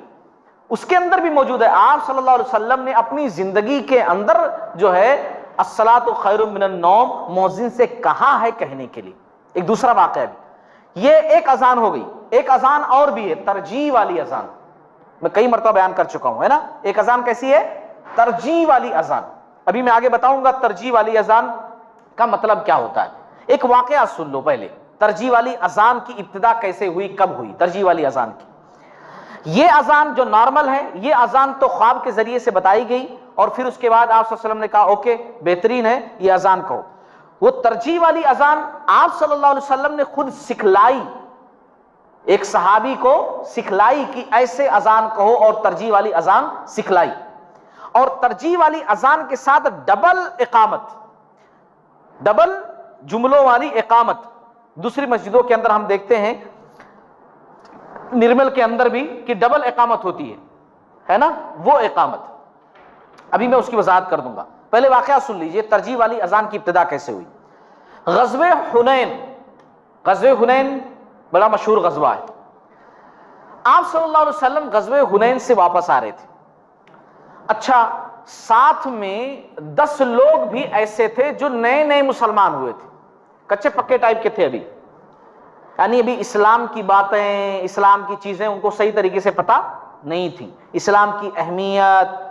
B: اس کے اندر بھی موجود ہے، آپ صلی اللہ علیہ وسلم نے اپنی زندگی کے اندر جو ہے الصلاۃ خیر من النوم مؤذن سے کہا ہے کہنے کے لیے۔ ایک دوسرا واقعہ بھی، یہ ایک اذان ہو گئی، ایک اذان اور بھی ہے، ترجیح والی اذان، میں کئی مرتبہ بیان کر چکا ہوں، ہے نا۔ ایک اذان کیسی ہے؟ ترجیح والی اذان، ابھی میں آگے بتاؤں گا ترجیح والی اذان کا مطلب کیا ہوتا ہے۔ ایک واقعہ سن لو پہلے، ترجیح والی اذان کی ابتدا کیسے ہوئی، کب ہوئی ترجیح والی اذان کی۔ یہ اذان جو نارمل ہے، یہ اذان تو خواب کے ذریعے سے بتائی گئی، اور پھر اس کے بعد آپ صلی اللہ علیہ وسلم نے کہا اوکے بہترین ہے یہ اذان کہو۔ وہ ترجیح والی اذان آپ صلی اللہ علیہ وسلم نے خود سکھلائی، ایک صحابی کو سکھلائی کہ ایسے اذان کہو، اور ترجیح والی اذان سکھلائی، اور ترجیح والی اذان کے ساتھ ڈبل اقامت، ڈبل جملوں والی اقامت۔ دوسری مسجدوں کے اندر ہم دیکھتے ہیں، نرمل کے اندر بھی، کہ ڈبل اقامت ہوتی ہے نا، وہ اقامت ابھی میں اس کی وضاحت کر دوں گا۔ پہلے واقعہ سن لیجئے ترجیح والی اذان کی ابتدا کیسے ہوئی۔ غزوہ حنین، غزوہ حنین بڑا مشہور غزوہ ہے۔ آپ صلی اللہ علیہ وسلم غزوہ حنین سے واپس آ رہے تھے۔ اچھا، ساتھ میں 10 لوگ بھی ایسے تھے جو نئے نئے مسلمان ہوئے تھے، کچے پکے ٹائپ کے تھے، یعنی ابھی اسلام کی باتیں، اسلام کی چیزیں ان کو صحیح طریقے سے پتہ نہیں تھی، اسلام کی اہمیت،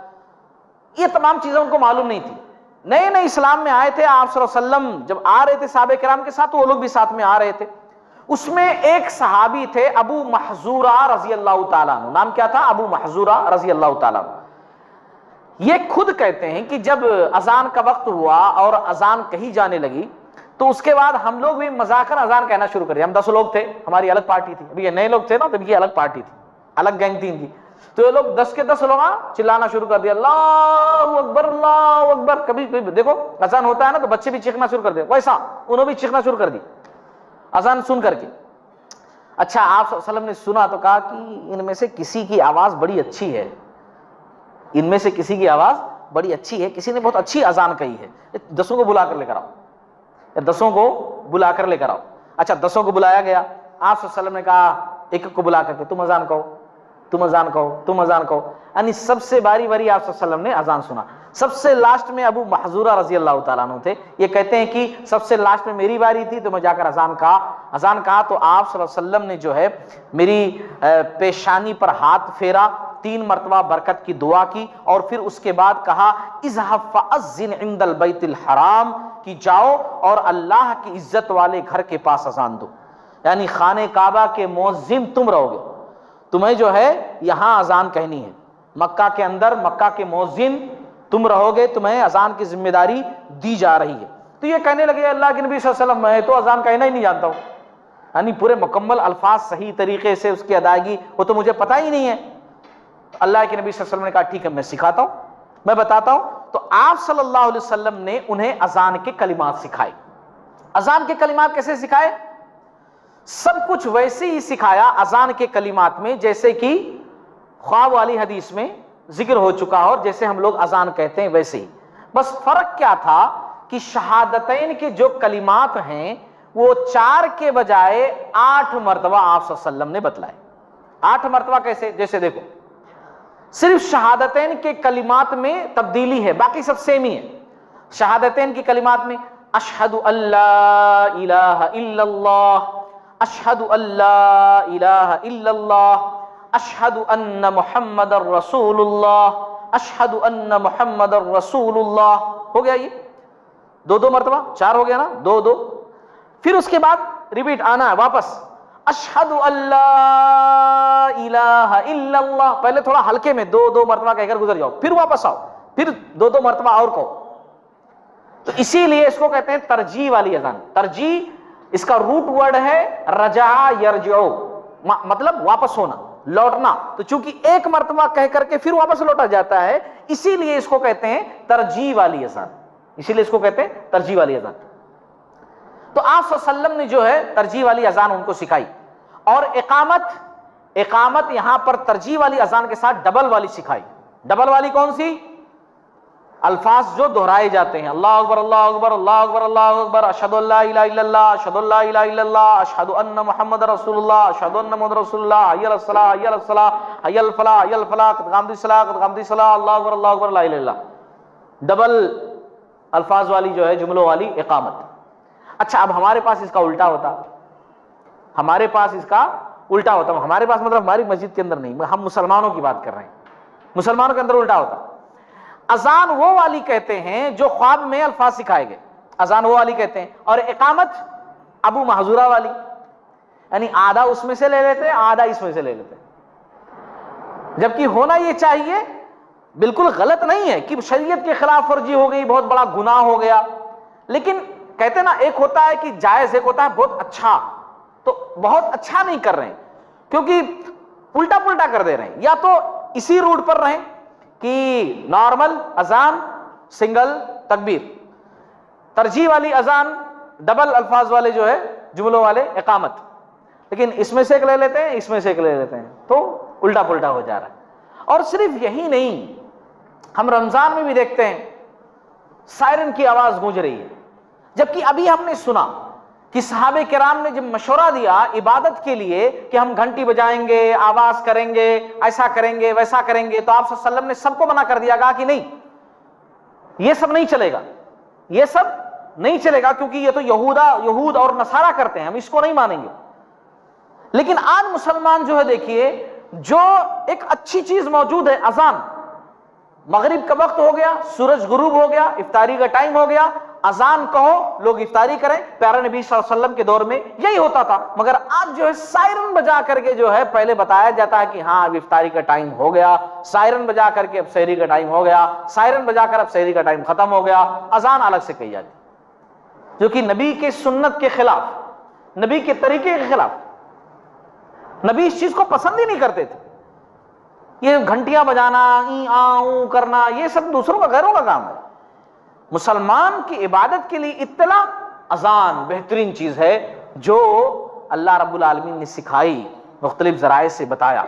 B: یہ تمام چیزیں ان کو معلوم نہیں تھی، نئے نئے اسلام میں آئے تھے۔ آپ صلی اللہ علیہ وسلم جب آ رہے تھے صحابہ کرام کے ساتھ، وہ لوگ بھی ساتھ میں آ رہے تھے۔ اس میں ایک صحابی تھے ابو محذورہ رضی اللہ تعالیٰ عنہ، نام کیا تھا؟ ابو محذورہ رضی اللہ تعالیٰ عنہ۔ یہ خود کہتے ہیں کہ جب اذان کا وقت ہوا اور اذان کہی جانے لگی، تو اس کے بعد ہم لوگ بھی مذاکر اذان کہنا شروع کر دیا۔ ہم 10 لوگ تھے، ہماری الگ پارٹی تھی، ابھی یہ نئے لوگ تھے نا، تب یہ الگ پارٹی تھی، الگ گینگ تھی ان کی، تو یہ لوگ 10 کے 10 لوگ چلانا شروع کر دیا، اللہ اکبر اللہ اکبر۔ کبھی دیکھو اذان ہوتا ہے نا تو بچے بھی چیخنا شروع کر دے، ویسا انہوں بھی چیخنا شروع کر دی اذان سن کر کے۔ اچھا، آپ صلی اللہ علیہ وسلم نے سنا تو کہا کہ ان میں سے کسی کی آواز بڑی اچھی ہے، ان میں سے کسی کی آواز بڑی اچھی ہے، کسی نے بہت اچھی اذان کہی ہے، 10 کو بلا کر لے کر آؤ، 10 کو بلا کر لے کر آؤ۔ اچھا، 10 کو بلایا گیا۔ آپ صلی اللہ علیہ وسلم نے کہا ایک کو بلا کر کے تم اذان کہو، تم اذان کہو، تم اذان کہو، یعنی سب سے باری باری آپ صلی اللہ علیہ وسلم نے اذان سنا۔ سب سے لاسٹ میں ابو محذورہ رضی اللہ تعالیٰ عنہ تھے، یہ کہتے ہیں کہ سب سے لاسٹ میں میری باری تھی تو میں جا کر اذان کہا تو آپ صلی اللہ علیہ وسلم نے جو ہے میری پیشانی پر ہاتھ پھیرا، 3 مرتبہ برکت کی دعا کی، اور پھر اس کے بعد کہا اذهب فاذن عند البیت الحرام، کہ جاؤ اور اللہ کی عزت والے گھر کے پاس اذان دو، یعنی خانہ کعبہ کے مؤذن تم رہو گے، تمہیں جو ہے یہاں اذان کہنی ہے، مکہ کے اندر مکہ کے مؤذن تم رہو گے، تمہیں اذان کی ذمہ داری دی جا رہی ہے۔ تو یہ کہنے لگے اللہ کے نبی صلی اللہ علیہ وسلم میں تو اذان کہنا ہی نہیں جانتا ہوں، یعنی پورے مکمل الفاظ صحیح طریقے سے اس کی ادائیگی وہ تو مجھے پتہ ہی نہیں ہے۔ اللہ کے نبی صلی اللہ علیہ وسلم نے کہا ٹھیک ہے میں سکھاتا ہوں، میں بتاتا ہوں۔ تو آپ صلی اللہ علیہ وسلم نے انہیں اذان کے کلمات سکھائے۔ اذان کے کلمات کیسے سکھائے؟ سب کچھ ویسے ہی سکھایا اذان کے کلمات میں جیسے کہ خواب والی حدیث میں ذکر ہو چکا اور جیسے ہم لوگ اذان کہتے ہیں ویسے ہی، بس فرق کیا تھا کہ شہادتین کے جو کلمات ہیں وہ 4 کے بجائے 8 مرتبہ آپ صلی اللہ علیہ وسلم نے بتلائے۔ 8 مرتبہ کیسے؟ جیسے دیکھو، صرف شہادتین کے کلمات میں تبدیلی ہے، باقی سب سیم ہی ہے۔ شہادتین کی کلمات میں اشہد ان لا الہ الا اللہ، اشہد ان لا الہ الا اللہ، اشہد ان محمد الرسول اللہ، اشہد ان محمد الرسول اللہ، ہو گیا یہ 2 مرتبہ، 4 ہو گیا نا، 2۔ پھر اس کے بعد ریپیٹ آنا ہے واپس، اشہد ان لا الہ الا اللہ، پہلے تھوڑا ہلکے میں 2 مرتبہ کہہ کر گزر جاؤ، پھر واپس آؤ، پھر 2 مرتبہ اور کہو۔ تو اسی لیے اس کو کہتے ہیں ترجیح والی اذان۔ ترجیح اس کا روٹ ورڈ ہے رجع یرجع، مطلب واپس ہونا، لوٹنا، تو چونکہ 1 مرتبہ کہہ کر کے پھر واپس لوٹا جاتا ہے، اسی لیے اس کو کہتے ہیں ترجیح والی اذان، اسی لیے اس کو کہتے ہیں ترجیح والی اذان۔ تو آپ صلی اللہ علیہ وسلم نے جو ہے ترجیح والی اذان ان کو سکھائی، اور اقامت یہاں پر ترجیح والی اذان کے ساتھ ڈبل والی سکھائی۔ ڈبل والی کون سی؟ الفاظ جو دہرائے جاتے ہیں، اللہ اکبر اللہ اکبر اللہ اکبر اللہ اکبر، اشہد ان لا الہ الا اللہ، اشہد ان لا الہ الا اللہ، اشہد ان محمد رسول اللہ، اشہد ان محمد رسول اللہ، حی علی الصلاۃ حی علی الصلاۃ حی علی الفلاح حی علی الفلاح، قد قامت الصلاۃ قد قامت الصلاۃ، اللہ اکبر اللہ اکبر لا الہ الا اللہ۔ ڈبل الفاظ والی جو ہے جملوں والی اقامت۔ اچھا، اب ہمارے پاس اس کا الٹا ہوتا، ہمارے پاس اس کا الٹا ہوتا، ہمارے پاس مطلب ہماری مسجد کے اندر نہیں، ہم مسلمانوں کی بات کر رہے ہیں، مسلمانوں کے اندر الٹا ہوتا۔ اذان وہ والی کہتے ہیں جو خواب میں الفاظ سکھائے گئے، اذان وہ والی کہتے ہیں، اور اقامت ابو محذورہ والی، یعنی آدھا اس میں سے لے لیتے ہیں آدھا اس میں سے لے لیتے ہیں۔ جبکہ ہونا یہ چاہیے، بالکل غلط نہیں ہے کہ شریعت کے خلاف ورزی ہو گئی، بہت بڑا گناہ ہو گیا، لیکن کہتے نا ایک ہوتا ہے کہ جائز، ایک ہوتا ہے بہت اچھا، تو بہت اچھا نہیں کر رہے ہیں کیونکہ الٹا پلٹا کر دے رہے ہیں، یا تو اسی روٹ پر رہیں کہ نارمل اذان سنگل تکبیر، ترجیح والی اذان ڈبل الفاظ والے جو ہے جملوں والے اقامت، لیکن اس میں سے ایک لے لیتے ہیں، اس میں سے ایک لے لیتے ہیں، تو الٹا پلٹا ہو جا رہا ہے۔ اور صرف یہی نہیں، ہم رمضان میں بھی دیکھتے ہیں سائرن کی آواز گونج رہی ہے، جبکہ ابھی ہم نے سنا کہ صحابہ کرام نے جب مشورہ دیا عبادت کے لیے کہ ہم گھنٹی بجائیں گے، آواز کریں گے، ایسا کریں گے، ویسا کریں گے، تو آپ صلی اللہ علیہ وسلم نے سب کو منع کر دیا، کہا کہ نہیں، یہ سب نہیں چلے گا، یہ سب نہیں چلے گا، کیونکہ یہ تو یہود اور نصارہ کرتے ہیں، ہم اس کو نہیں مانیں گے۔ لیکن آج مسلمان جو ہے دیکھیے، جو ایک اچھی چیز موجود ہے، اذان، مغرب کا وقت ہو گیا، سورج غروب ہو گیا، افطاری کا ٹائم ہو گیا، اذان کہو لوگ افطاری کریں، پیارے نبی صلی اللہ علیہ وسلم کے دور میں یہی ہوتا تھا، مگر آج جو ہے سائرن بجا کر کے جو ہے پہلے بتایا جاتا ہے کہ ہاں اب افطاری کا ٹائم ہو گیا، سائرن بجا کر کے اب سحری کا ٹائم ہو گیا، سائرن بجا کر اب سحری کا ٹائم ختم ہو گیا، اذان الگ سے کہی جاتی، جو کہ نبی کے سنت کے خلاف، نبی کے طریقے کے خلاف، نبی اس چیز کو پسند ہی نہیں کرتے تھے۔ یہ گھنٹیاں بجانا، ای آؤں کرنا، یہ سب دوسروں کا غیروں کا کام ہے۔ مسلمان کی عبادت کے لیے اطلاع اذان بہترین چیز ہے جو اللہ رب العالمین نے سکھائی، مختلف ذرائع سے بتایا۔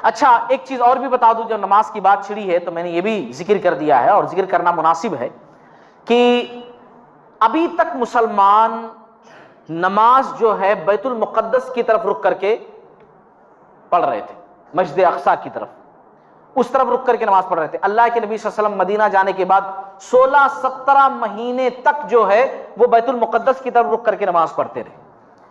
B: اچھا ایک چیز اور بھی بتا دوں، جب نماز کی بات چھڑی ہے تو میں نے یہ بھی ذکر کر دیا ہے، اور ذکر کرنا مناسب ہے کہ ابھی تک مسلمان نماز جو ہے بیت المقدس کی طرف رک کر کے پڑھ رہے تھے، مسجد اقصی کی طرف، اس طرف رک کر کے نماز پڑھ رہے تھے۔ اللہ کے نبی صلی اللہ علیہ وسلم مدینہ جانے کے بعد 16-17 مہینے تک جو ہے وہ بیت المقدس کی طرف رک کر کے نماز پڑھتے رہے۔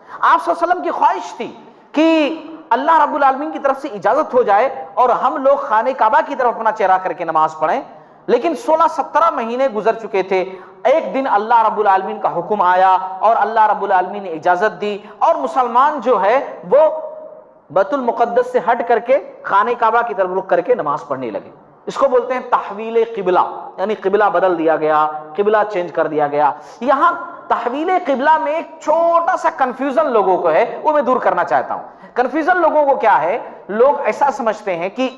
B: آپ صلی اللہ علیہ وسلم کی خواہش تھی کہ اللہ رب العالمین کی طرف سے اجازت ہو جائے اور ہم لوگ خانہ کعبہ کی طرف اپنا چہرہ کر کے نماز پڑھیں، لیکن 16-17 مہینے گزر چکے تھے۔ ایک دن اللہ رب العالمین کا حکم آیا اور اللہ رب العالمین نے اجازت دی، اور مسلمان جو ہے وہ بیت المقدس سے ہٹ کر کے خانہ کعبہ کی طرف رک کر کے نماز پڑھنے لگے۔ اس کو بولتے ہیں تحویل قبلہ، یعنی قبلہ بدل دیا گیا، قبلہ چینج کر دیا گیا۔ یہاں تحویل قبلہ میں ایک چھوٹا سا کنفیوژن لوگوں کو ہے، وہ میں دور کرنا چاہتا ہوں۔ کنفیوژن لوگوں کو کیا ہے، لوگ ایسا سمجھتے ہیں کہ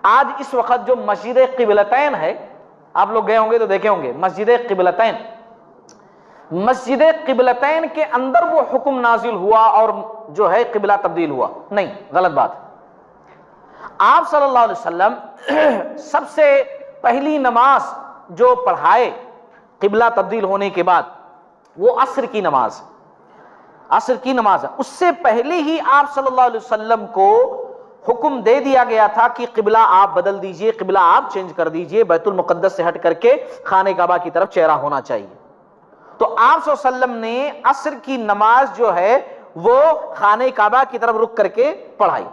B: آج اس وقت جو مسجد قبلتین ہے، آپ لوگ گئے ہوں گے تو دیکھے ہوں گے مسجد قبلتین، مسجد قبلتین کے اندر وہ حکم نازل ہوا اور جو ہے قبلہ تبدیل ہوا، نہیں، غلط بات۔ آپ صلی اللہ علیہ وسلم سب سے پہلی نماز جو پڑھائے قبلہ تبدیل ہونے کے بعد وہ عصر کی نماز، عصر کی نماز ہے۔ اس سے پہلے ہی آپ صلی اللہ علیہ وسلم کو حکم دے دیا گیا تھا کہ قبلہ آپ بدل دیجئے، قبلہ آپ چینج کر دیجئے، بیت المقدس سے ہٹ کر کے خانہ کعبہ کی طرف چہرہ ہونا چاہیے۔ تو آپ صلی اللہ علیہ وسلم نے عصر کی نماز جو ہے وہ خانہ کعبہ کی طرف رک کر کے پڑھائی۔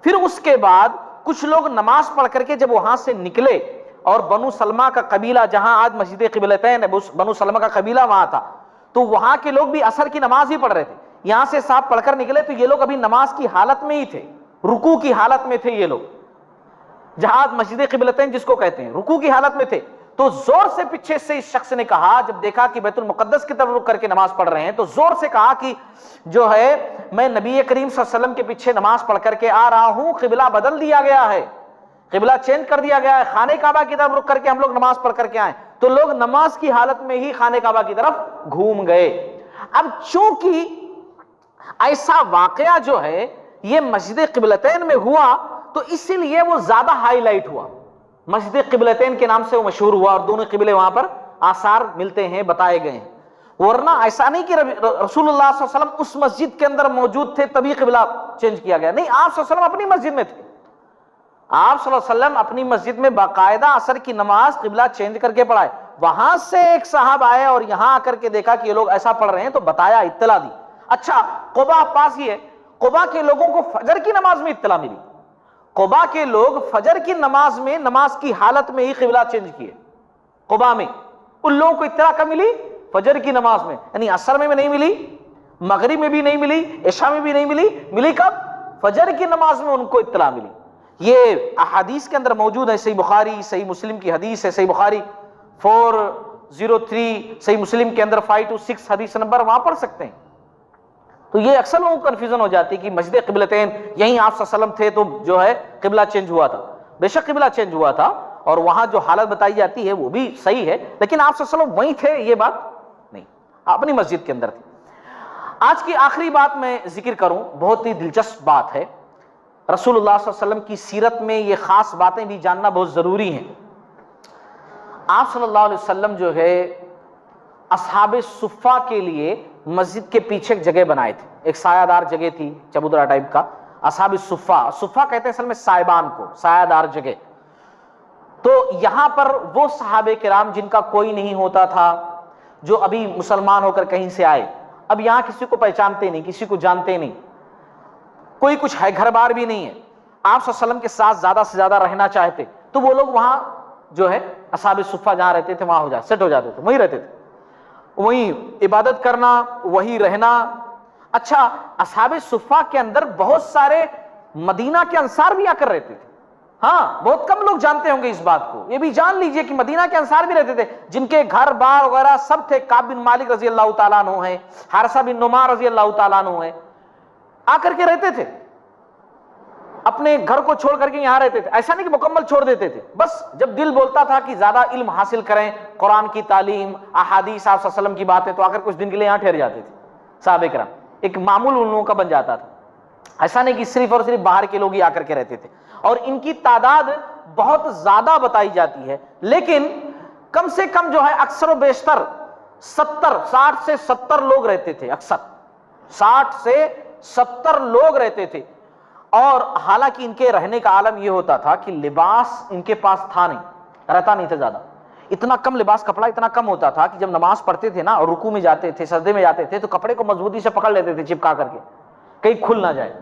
B: پھر اس کے بعد کچھ لوگ نماز پڑھ کر کے جب وہاں سے نکلے اور بنو سلمہ کا قبیلہ، جہاں آج مسجد قبلتین ہے، بنو سلمہ کا قبیلہ وہاں تھا، تو وہاں کے لوگ بھی عصر کی نماز ہی پڑھ رہے تھے۔ یہاں سے صاحب پڑھ کر نکلے تو یہ لوگ ابھی نماز کی حالت میں ہی تھے، رکوع کی حالت میں تھے یہ لوگ، جہاں مسجد قبلتین جس کو کہتے ہیں، رکوع کی حالت میں تھے۔ تو زور سے پیچھے سے اس شخص نے کہا، جب دیکھا کہ بیت المقدس کی طرف رک کر کے نماز پڑھ رہے ہیں، تو زور سے کہا کہ جو ہے میں نبی کریم صلی اللہ علیہ وسلم کے پیچھے نماز پڑھ کر کے آ رہا ہوں، قبلہ بدل دیا گیا ہے، قبلہ چینج کر دیا گیا ہے، خانہ کعبہ کی طرف رک کر کے ہم لوگ نماز پڑھ کر کے آئے۔ تو لوگ نماز کی حالت میں ہی خانہ کعبہ کی طرف گھوم گئے۔ اب چونکہ ایسا واقعہ جو ہے یہ مسجد قبلتین میں ہوا، تو اسی لیے وہ زیادہ ہائی لائٹ ہوا، مسجد قبلتین کے نام سے وہ مشہور ہوا، اور دونوں قبلے وہاں پر آثار ملتے ہیں، بتائے گئے ہیں۔ ورنہ ایسا نہیں کہ رسول اللہ صلی اللہ علیہ وسلم اس مسجد کے اندر موجود تھے تبھی قبلہ چینج کیا گیا، نہیں، آپ صلی اللہ علیہ وسلم اپنی مسجد میں تھے، آپ صلی اللہ علیہ وسلم اپنی مسجد میں باقاعدہ عصر کی نماز قبلہ چینج کر کے پڑھائے۔ وہاں سے ایک صاحب آئے اور یہاں آ کر کے دیکھا کہ یہ لوگ ایسا پڑھ رہے ہیں تو بتایا، اطلاع دی۔ اچھا قبا پاس ہی ہے، قبا کے لوگوں کو فجر کی نماز میں اطلاع ملی، قبا کے لوگ فجر کی نماز میں نماز کی حالت میں ہی قبلہ چینج کیے۔ قبا میں ان لوگوں کو اطلاع کب ملی؟ فجر کی نماز میں، یعنی عصر میں نہیں ملی، مغرب میں بھی نہیں ملی، عشاء میں بھی نہیں ملی، ملی کب؟ فجر کی نماز میں ان کو اطلاع ملی۔ یہ احادیث کے اندر موجود ہے، صحیح بخاری، صحیح مسلم کی حدیث ہے، صحیح بخاری 403، صحیح مسلم کے اندر 526 حدیث نمبر، وہاں پڑھ سکتے ہیں۔ تو یہ اکثر لوگوں کو کنفیوژن ہو جاتی ہے کہ مسجد قبلتین یہیں آپ صلی اللہ علیہ وسلم تھے تو جو ہے قبلہ چینج ہوا تھا۔ بے شک قبلہ چینج ہوا تھا، اور وہاں جو حالت بتائی جاتی ہے وہ بھی صحیح ہے، لیکن آپ صلی اللہ علیہ وسلم وہیں تھے یہ بات نہیں، اپنی مسجد کے اندر تھی۔ آج کی آخری بات میں ذکر کروں، بہت ہی دلچسپ بات ہے، رسول اللہ صلی اللہ علیہ وسلم کی سیرت میں یہ خاص باتیں بھی جاننا بہت ضروری ہیں۔ آپ صلی اللہ علیہ وسلم جو ہے اصحاب صفہ کے لیے مسجد کے پیچھے ایک جگہ بنائے تھے، ایک سایہ دار جگہ تھی چبوترا ٹائپ کا، اصحاب صفہ، صفہ کہتے ہیں اصل میں سائبان کو، سایہ دار جگہ۔ تو یہاں پر وہ صحابہ کرام جن کا کوئی نہیں ہوتا تھا، جو ابھی مسلمان ہو کر کہیں سے آئے، اب یہاں کسی کو پہچانتے نہیں، کسی کو جانتے نہیں، کوئی کچھ ہے، گھر بار بھی نہیں ہے، آپ صلی اللہ علیہ وسلم کے ساتھ زیادہ سے زیادہ رہنا چاہتے تو وہ لوگ وہاں جو ہے اصحاب صفہ جہاں رہتے تھے وہاں سیٹ ہو جاتے تھے، وہیں رہتے تھے، وہیں عبادت کرنا، وہیں رہنا۔ اچھا، اصحاب صفہ کے اندر بہت سارے مدینہ کے انصار بھی آ کر رہتے تھے، ہاں بہت کم لوگ جانتے ہوں گے اس بات کو، یہ بھی جان لیجئے کہ مدینہ کے انصار بھی رہتے تھے، جن کے گھر بار وغیرہ سب تھے، کعب بن مالک رضی اللہ تعالیٰ عنہ ہیں، حارثہ بن نعمان رضی اللہ تعالیٰ عنہ ہیں، آ کر کے رہتے تھے، اپنے گھر کو چھوڑ کر کے یہاں رہتے تھے، ایسا نہیں کہ مکمل چھوڑ دیتے تھے، بس جب دل بولتا تھا کہ زیادہ علم حاصل کریں، قرآن کی تعلیم، احادیث آپ صلی اللہ علیہ وسلم کی باتیں، تو آ کر کچھ دن کے لیے یہاں ٹھہر جاتے تھے صحابہ کرام، ایک معمول ان لوگوں کا بن جاتا تھا، ایسا نہیں کہ صرف اور صرف باہر کے لوگ ہی آ کر کے رہتے تھے، اور ان کی تعداد بہت زیادہ بتائی جاتی ہے، لیکن کم سے کم جو ہے اکثر و بیشتر 60 سے 70 لوگ رہتے تھے، اکثر 60 سے 70 لوگ رہتے تھے، اور حالانکہ ان کے رہنے کا عالم یہ ہوتا تھا کہ لباس ان کے پاس تھا نہیں، رہتا نہیں تھا زیادہ، اتنا کم لباس، کپڑا اتنا کم ہوتا تھا کہ جب نماز پڑھتے تھے نا اور رکوع میں جاتے تھے، سجدے میں جاتے تھے، تو کپڑے کو مضبوطی سے پکڑ لیتے تھے چپکا کر کے، کہیں کھل نہ جائے،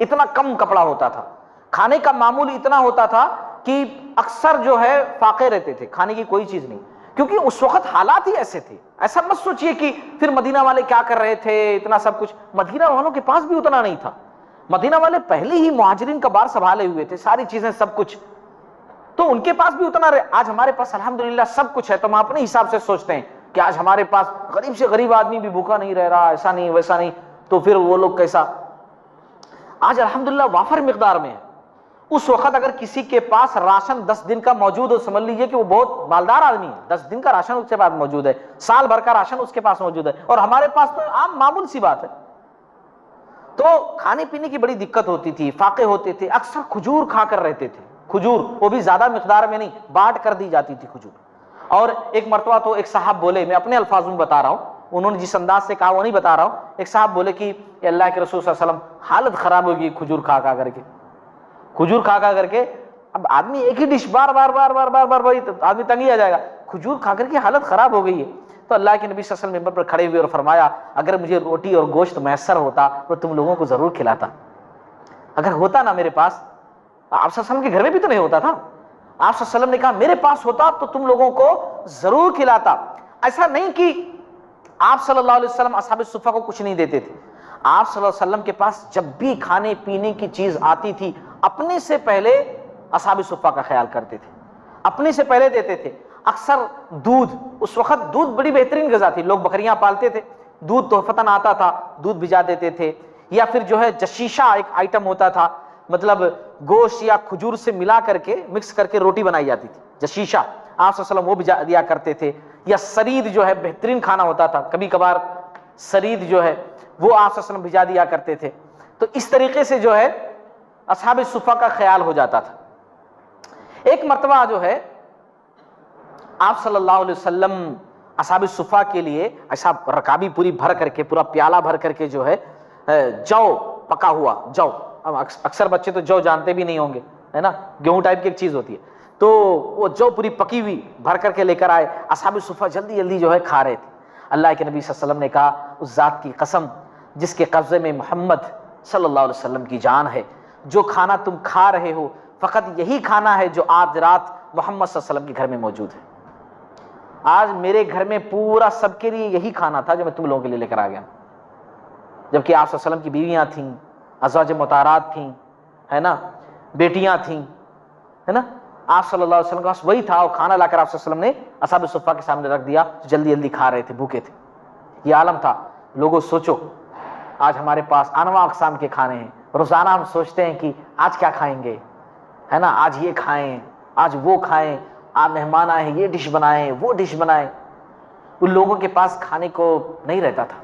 B: اتنا کم کپڑا ہوتا تھا۔ کھانے کا معمول اتنا ہوتا تھا کہ اکثر جو ہے فاقے رہتے تھے، کھانے کی کوئی چیز نہیں، کیونکہ اس وقت حالات ہی ایسے تھے۔ ایسا مت سوچئے کہ پھر مدینہ والے کیا کر رہے تھے، اتنا سب کچھ، مدینہ والوں کے پاس بھی اتنا نہیں تھا، مدینہ والے پہلے ہی مہاجرین کا بار سنبھالے ہوئے تھے، ساری چیزیں سب کچھ، تو ان کے پاس بھی اتنا رہے۔ آج ہمارے پاس الحمدللہ سب کچھ ہے، تو ہم اپنے حساب سے سوچتے ہیں کہ آج ہمارے پاس غریب سے غریب آدمی بھی بھوکا نہیں رہ رہا، ایسا نہیں ویسا نہیں، تو پھر وہ لوگ کیسا؟ آج الحمدللہ وافر مقدار میں ہے۔ اس وقت اگر کسی کے پاس راشن 10 دن کا موجود ہو، سمجھ لیجئے کہ وہ بہت مالدار آدمی ہے، 10 دن کا راشن اس کے پاس موجود ہے، سال بھر کا راشن اس کے پاس موجود ہے، اور ہمارے پاس تو عام معمول سی بات ہے۔ تو کھانے پینے کی بڑی دقت ہوتی تھی، فاقے ہوتے تھے، اکثر کھجور کھا کر رہتے تھے، کھجور، وہ بھی زیادہ مقدار میں نہیں، بانٹ کر دی جاتی تھی کھجور۔ اور ایک مرتبہ تو ایک صاحب بولے، میں اپنے الفاظ میں بتا رہا ہوں، انہوں نے جس انداز سے کہا وہ نہیں بتا رہا ہوں، ایک صاحب بولے کہ اللہ کے رسول صلی اللہ علیہ وسلم حالت خراب ہوگی کھجور کھا کھا کر کے، کھجور کھا کھا کر کے، اب آدمی ایک ہی ڈش بار بار بار بار بار بار آدمی تنگ ہی آ جائے گا، کھجور کھا کر کے حالت خراب ہو گئی ہے۔ تو اللہ کے نبی صلی اللہ علیہ وسلم ممبر پر کھڑے ہوئے اور فرمایا، اگر مجھے روٹی اور گوشت میسر ہوتا تو تم لوگوں کو ضرور کھلاتا، اگر ہوتا نا میرے پاس، آپ صلی اللہ علیہ وسلم کے گھر میں بھی تو نہیں ہوتا تھا، آپ صلی اللہ علیہ وسلم نے کہا میرے پاس ہوتا تو تم لوگوں کو ضرور کھلاتا۔ ایسا نہیں کہ آپ صلی اللہ علیہ وسلم اصحاب صفہ کو کچھ نہیں دیتے تھے، آپ صلی اللہ علیہ وسلم کے پاس جب بھی کھانے پینے کی چیز آتی تھی، اپنے سے پہلے اصحاب صفہ کا خیال کرتے تھے، اپنے سے پہلے دیتے تھے۔ اکثر دودھ، اس وقت دودھ بڑی بہترین غذا تھی، لوگ بکریاں پالتے تھے، دودھ تحفتاً آتا تھا، دودھ بھجا دیتے تھے، یا پھر جو ہے جشیشہ ایک آئٹم ہوتا تھا، مطلب گوشت یا کھجور سے ملا کر کے مکس کر کے روٹی بنائی جاتی تھی، جشیشہ، آپ صلی اللہ علیہ وسلم وہ بھجا دیا کرتے تھے، یا سرید جو ہے بہترین کھانا ہوتا تھا، کبھی کبھار سرید جو ہے وہ آپ صلی اللہ علیہ وسلم بھجا دیا کرتے تھے۔ تو اس طریقے سے جو ہے اصحاب صفہ کا خیال ہو جاتا تھا۔ ایک مرتبہ جو ہے آپ صلی اللہ علیہ وسلم اصحاب صفہ کے لیے ایسا رکابی پوری بھر کر کے، پورا پیالہ بھر کر کے جو ہے جو پکا ہوا جو، اکثر بچے تو جو جانتے بھی نہیں ہوں گے، ہے نا، گیہوں ٹائپ کی ایک چیز ہوتی ہے، تو وہ جو پوری پکی ہوئی بھر کر کے لے کر آئے، اصحاب صفہ جلدی جلدی جو ہے کھا رہے تھے۔ اللہ کے نبی صلی اللہ علیہ وسلم نے کہا، اس ذات کی قسم جس کے قبضے میں محمد صلی اللہ علیہ وسلم کی جان ہے، جو کھانا تم کھا رہے ہو فقط یہی کھانا ہے جو آج رات محمد صلی اللہ علیہ وسلم کے گھر میں موجود ہے۔ آج میرے گھر میں پورا سب کے لیے یہی کھانا تھا جو میں تم لوگوں کے لیے لے کر آ گیا، جبکہ آپ صلی اللہ علیہ وسلم کی بیویاں تھیں، ازواج مطہرات تھیں، ہے نا، بیٹیاں تھیں، ہے نا، آپ صلی اللہ علیہ وسلم کے پاس وہی تھا، اور کھانا لا کر آپ صلی اللہ علیہ وسلم نے اصحاب صفہ کے سامنے رکھ دیا، جلدی جلدی کھا رہے تھے، بھوکے تھے. یہ عالم تھا. لوگوں سوچو آج ہمارے پاس انواع اقسام کے کھانے ہیں، روزانہ ہم سوچتے ہیں کہ آج کیا کھائیں گے، ہے نا، آج یہ کھائیں، آج وہ کھائیں، آپ مہمان آئے ہیں یہ ڈش بنائیں وہ ڈش بنائیں. ان لوگوں کے پاس کھانے کو نہیں رہتا تھا،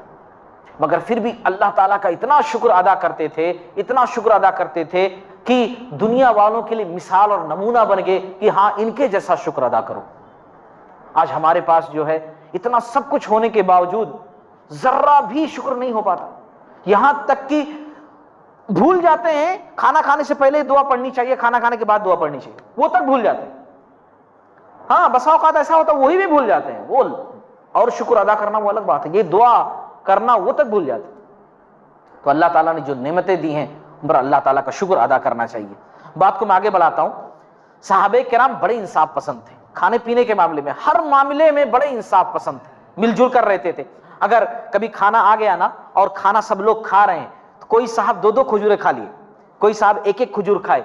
B: مگر پھر بھی اللہ تعالیٰ کا اتنا شکر ادا کرتے تھے، اتنا شکر ادا کرتے تھے کہ دنیا والوں کے لیے مثال اور نمونہ بن گئے کہ ہاں ان کے جیسا شکر ادا کرو. آج ہمارے پاس جو ہے اتنا سب کچھ ہونے کے باوجود ذرہ بھی شکر نہیں ہو پاتا، یہاں تک کہ بھول جاتے ہیں کھانا کھانے سے پہلے دعا پڑھنی چاہیے، کھانا کھانے کے بعد دعا پڑھنی چاہیے، وہ تک بھول جاتے ہیں. ہاں بسا اوقات ایسا ہوتا ہے وہی بھی بھول جاتے ہیں، وہ اور شکر ادا کرنا وہ الگ بات ہے، یہ دعا کرنا وہ تک بھول جاتے ہیں. تو اللہ تعالیٰ نے جو نعمتیں دی ہیں ان پر اللہ تعالیٰ کا شکر ادا کرنا چاہیے. بات کو میں آگے بڑھاتا ہوں. صحابہ کرام بڑے انصاف پسند تھے، کھانے پینے کے معاملے میں ہر معاملے میں بڑے انصاف پسند تھے، مل جل کر رہتے تھے. اگر کبھی کھانا آ گیا نا اور کھانا سب لوگ کھا رہے ہیں تو کوئی صاحب 2 کھجوریں کھا لیے، کوئی صاحب 1 کھجور کھائے،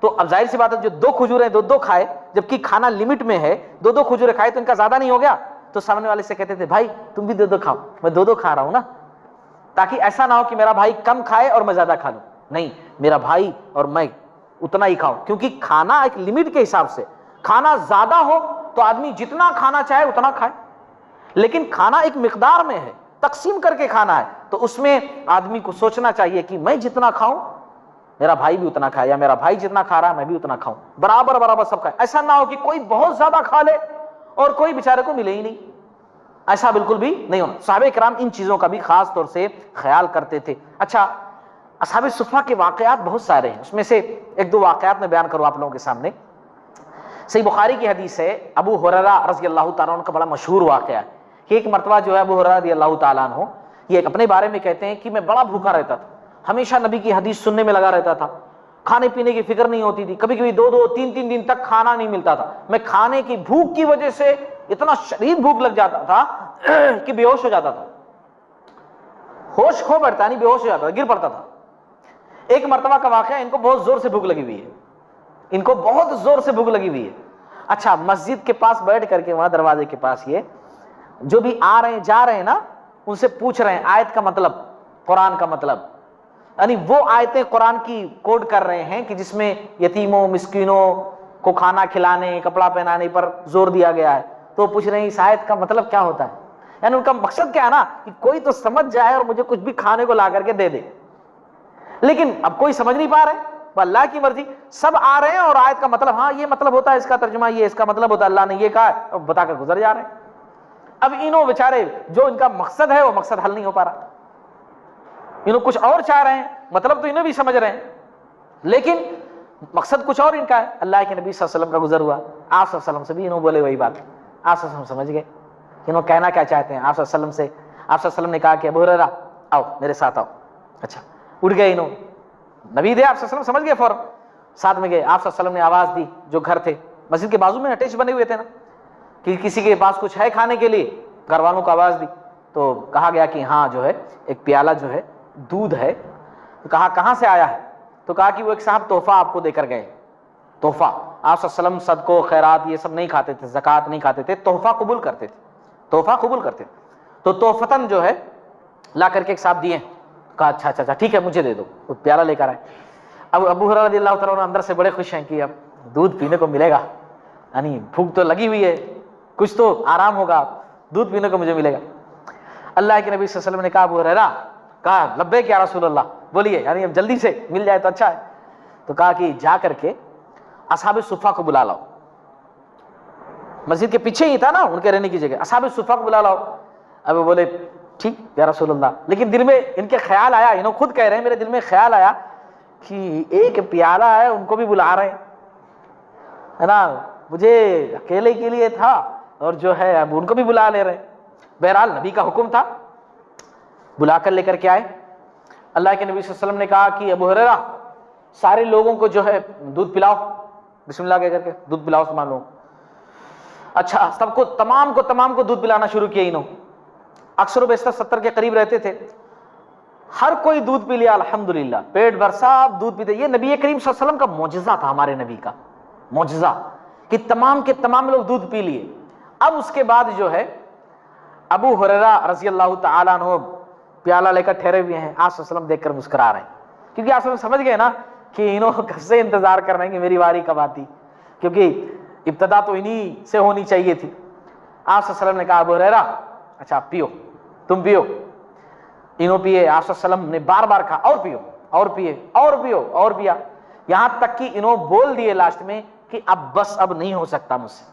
B: تو اب ظاہر سی بات ہے جو 2 کھجوریں 2 کھائے، جبکہ کھانا لمٹ میں ہے، 2 کھجوریں کھائے تو ان کا زیادہ نہیں ہو گیا، تو سامنے والے سے کہتے تھے بھائی تم بھی 2 کھاؤ، میں 2 کھا رہا ہوں نا، تاکہ ایسا نہ ہو کہ میرا بھائی کم کھائے اور میں زیادہ کھا لوں. نہیں، میرا بھائی اور میں اتنا ہی کھاؤں، کیونکہ کھانا ایک لمٹ کے حساب سے، کھانا زیادہ ہو تو آدمی جتنا کھانا چاہے اتنا کھائے، لیکن کھانا ایک مقدار میں ہے، تقسیم کر کے کھانا ہے، تو اس میں آدمی کو سوچنا چاہیے کہ میں جتنا کھاؤں میرا بھائی بھی اتنا کھائے، یا میرا بھائی جتنا کھا رہا ہے میں بھی اتنا کھاؤں، برابر برابر سب کھائے. ایسا نہ ہو کہ کوئی بہت زیادہ کھا لے اور کوئی بیچارے کو ملے ہی نہیں، ایسا بالکل بھی نہیں ہونا. صحابہ کرام ان چیزوں کا بھی خاص طور سے خیال کرتے تھے. اچھا، اصحاب صفہ کے واقعات بہت سارے ہیں، اس میں سے 1-2 واقعات میں بیان کروں آپ لوگوں کے سامنے. صحیح بخاری کی حدیث ہے، ابو ہریرہ رضی اللہ تعالیٰ عنہ کا بڑا مشہور واقعہ ہے کہ ایک مرتبہ جو ہے ابو ہریرہ رضی اللہ تعالیٰ عنہ یہ اپنے بارے میں کہتے ہیں کہ میں بڑا بھوکا رہتا تھا، ہمیشہ نبی کی حدیث سننے میں لگا رہتا تھا، کھانے پینے کی فکر نہیں ہوتی تھی، کبھی کبھی 2-3 دن تک کھانا نہیں ملتا تھا. میں کھانے کی بھوک کی وجہ سے اتنا شدید بھوک لگ جاتا تھا کہ بے ہوش ہو جاتا تھا، ہوش کھو بیٹھتا نہیں، بے ہوش ہو جاتا تھا، گر پڑتا تھا. ایک مرتبہ کا واقعہ، ان کو بہت زور سے بھوک لگی ہوئی ہے، ان کو بہت زور سے بھوک لگی ہوئی ہے. اچھا، مسجد کے پاس بیٹھ کر کے وہاں دروازے کے پاس یہ جو بھی آ رہے ہیں جا رہے ہیں نا ان سے پوچھ رہے ہیں آیت کا مطلب، قرآن کا مطلب، یعنی وہ آیتیں قرآن کی کوڈ کر رہے ہیں کہ جس میں یتیموں مسکینوں کو کھانا کھلانے کپڑا پہنانے پر زور دیا گیا ہے. تو پوچھ رہے ہیں اس آیت کا مطلب کیا ہوتا ہے، یعنی ان کا مقصد کیا ہے نا کہ کوئی تو سمجھ جائے اور مجھے کچھ بھی کھانے کو لا کر کے دے دے. لیکن اب کوئی سمجھ نہیں پا رہے، اللہ کی مرضی، سب آ رہے ہیں اور آیت کا مطلب، ہاں یہ مطلب ہوتا ہے، اس کا ترجمہ یہ، اس کا مطلب ہوتا ہے، اللہ نے یہ کہا، بتا کر گزر جا رہے ہیں. اب انہوں بیچارے جو ان کا مقصد ہے وہ مقصد حل نہیں ہو پا رہا، انہوں کچھ اور چاہ رہے ہیں، مطلب تو انہیں بھی سمجھ رہے ہیں لیکن مقصد کچھ اور ان کا ہے. اللہ کے نبی صلی اللہ علیہ وسلم کا گزر ہوا، آپ صلی اللہ علیہ وسلم سے بھی انہوں بولے وہی بات، آپ صلی اللہ علیہ وسلم سمجھ گئے انہوں کہنا کیا چاہتے ہیں. آپ صلی اللہ علیہ وسلم سے، آپ صلی اللہ علیہ وسلم نے کہا کہ ابو ہریرہ آؤ میرے ساتھ آؤ. اچھا، اٹھ گئے انہوں، نبی دے، آپ صلی اللہ علیہ وسلم سمجھ گئے، فوراً ساتھ میں گئے. آپ صلی اللہ علیہ وسلم نے آواز دی، جو گھر تھے مسجد کے بازو میں اٹیچ بنے ہوئے تھے نا، کہ کسی کے پاس کچھ ہے کھانے کے لیے، گھر والوں کو آواز دی تو کہا گیا کہ ہاں جو ہے ایک پیالہ جو ہے دودھ ہے. تو کہا کہاں سے آیا ہے، تو کہا کہ وہ ایک صاحب تحفہ آپ کو دے کر گئے. تحفہ، آپ صلی اللہ علیہ وسلم صدقہ خیرات یہ سب نہیں کھاتے تھے، زکوٰۃ نہیں کھاتے تھے، تحفہ قبول کرتے تھے، تحفہ قبول کرتے تھے. تو تحفتاً جو ہے لا کر کے ایک صاحب دیے. کہا اچھا اچھا ٹھیک ہے مجھے دے دو. وہ پیالہ لے کر آئے. اب ابو ہریرہ رضی اللہ تعالیٰ عنہ اندر سے بڑے خوش ہیں کہ اب دودھ پینے کو ملے گا، یعنی بھوک تو لگی ہوئی ہے، کچھ تو آرام ہوگا، دودھ پینے کو مجھے ملے گا. اللہ کے نبی صلی اللہ علیہ وسلم نے کہا ابو ہریرہ، کہا لبیک یا رسول اللہ، بولیے، یعنی اب جلدی سے مل جائے تو اچھا ہے. تو کہا کہ جا کر کے اصحاب صفہ کو بلا لاؤ، مسجد کے پیچھے ہی تھا نا ان کے رہنے کی جگہ، اصحاب صفہ کو بلا لاؤ. اب وہ بولے ٹھیک یا رسول اللہ، لیکن دل میں ان کے خیال آیا، انہوں خود کہہ رہے ہیں میرے دل میں خیال آیا کہ ایک پیالہ ہے ان کو بھی بلا رہے ہیں، ہے نا، مجھے اکیلے کے لیے تھا اور جو ہے اب ان کو بھی بلا لے رہے ہیں. بہرحال نبی کا حکم تھا، بلا کر لے کر کے آئے. اللہ کے نبی صلی اللہ علیہ وسلم نے کہا کہ ابو ہریرہ سارے لوگوں کو جو ہے دودھ پلاؤ، بسم اللہ کہہ کر کے دودھ پلاؤ تمام لوگوں. اچھا، سب کو تمام کو دودھ پلانا شروع کیا. انہوں اکثر و بیشتر 70 کے قریب رہتے تھے. ہر کوئی دودھ پی لیا الحمدللہ، پیٹ بھر سب دودھ پیتے. یہ نبی کریم صلی اللہ علیہ وسلم کا معجزہ تھا، ہمارے نبی کا معجزہ کہ تمام کے تمام لوگ دودھ پی لیے. اب اس کے بعد جو ہے ابو ہریرہ رضی اللہ تعالیٰ عنہ پیالہ لے کر ٹھہرے ہوئے ہیں، آپ صلی اللہ علیہ وسلم دیکھ کر مسکرا رہے ہیں، کیونکہ آپ صلی اللہ علیہ وسلم سمجھ گئے نا کہ انہوں کب سے انتظار کر رہے ہیں کہ میری باری کب آتی، کیونکہ ابتدا تو انہی سے ہونی چاہیے تھی. آپ صلی اللہ علیہ وسلم نے کہا ابو ہریرہ اچھا پیو، تم پیو. انہوں پیے، آپ صلی اللہ علیہ وسلم نے بار بار کہا اور پیو اور پیے اور پیو اور پیا، یہاں تک کہ انہوں بول دیے لاسٹ میں کہ اب بس، اب نہیں ہو سکتا مجھ سے،